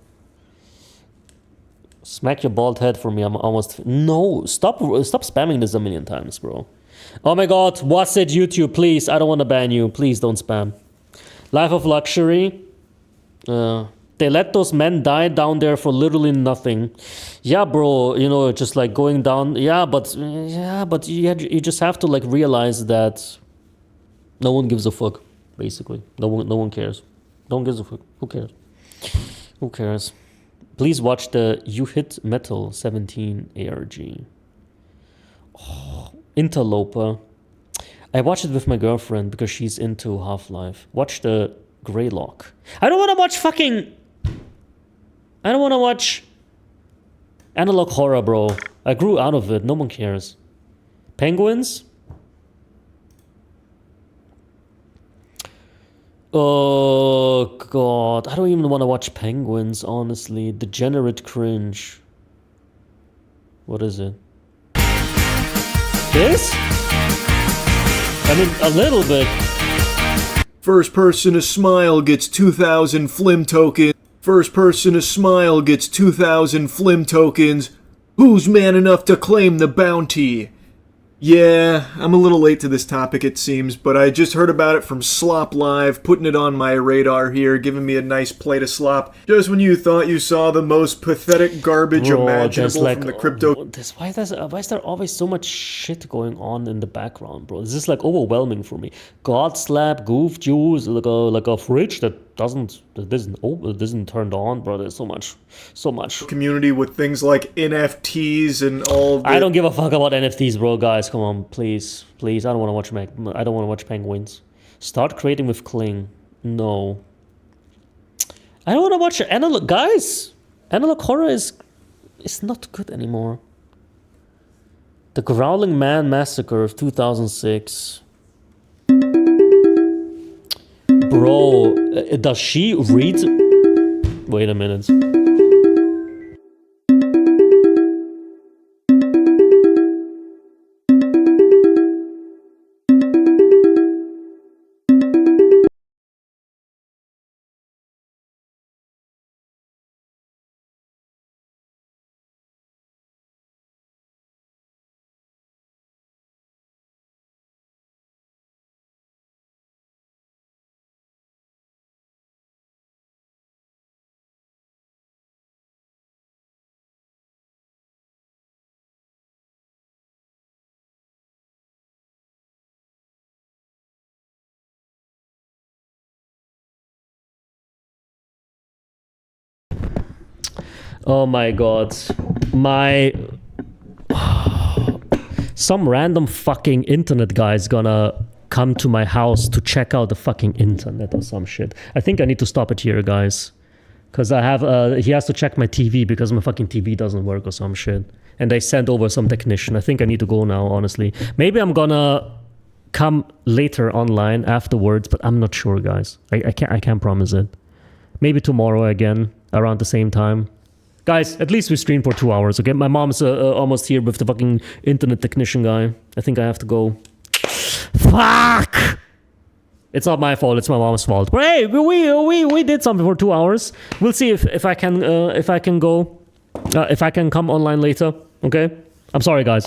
Smack your bald head for me. I'm almost no. Stop spamming this a million times, bro. Oh my god, what's it, YouTube? Please, I don't want to ban you. Please don't spam. Life of luxury. They let those men die down there for literally nothing. Yeah, bro. You know, just like going down. Yeah, but you just have to like realize that no one gives a fuck. Basically, no one cares. No one gives a fuck. Who cares? Who cares? Please watch the You Hit Metal 17 ARG. Oh, Interloper. I watched it with my girlfriend because she's into Half-Life. Watch the Greylock. I don't want to watch analog horror, bro. I grew out of it. No one cares. Penguins? Oh, God. I don't even want to watch Penguins, honestly. Degenerate cringe. What is it? This? I mean, a little bit. First person to smile gets 2,000 Flim tokens. First person to smile gets 2,000 Flim tokens. Who's man enough to claim the bounty? Yeah, I'm a little late to this topic, it seems, but I just heard about it from Slop Live, putting it on my radar here, giving me a nice plate of slop. Just when you thought you saw the most pathetic garbage imaginable like, from the crypto... Why is there always so much shit going on in the background, bro? This is like overwhelming for me. God slap, goof juice, like a fridge that isn't turned on, bro. There's so much community with things like NFTs and all the... I don't give a fuck about NFTs, bro. Guys, come on, please. I don't want to watch penguins. Start creating with Kling. No. I don't want to watch analog. Guys, analog horror is not good anymore. The Growling Man Massacre of 2006. Bro, does she read? Wait a minute. Oh my god. Some random fucking internet guy is gonna come to my house to check out the fucking internet or some shit. I think I need to stop it here, guys. Because he has to check my TV because my fucking TV doesn't work or some shit. And they sent over some technician. I think I need to go now, honestly. Maybe I'm gonna come later online afterwards, but I'm not sure, guys. I can't promise it. Maybe tomorrow again, around the same time. Guys, at least we streamed for 2 hours, okay? My mom's almost here with the fucking internet technician guy. I think I have to go. Fuck! It's not my fault, it's my mom's fault. But hey, we did something for 2 hours. We'll see if I can go, if I can come online later, okay? I'm sorry, guys.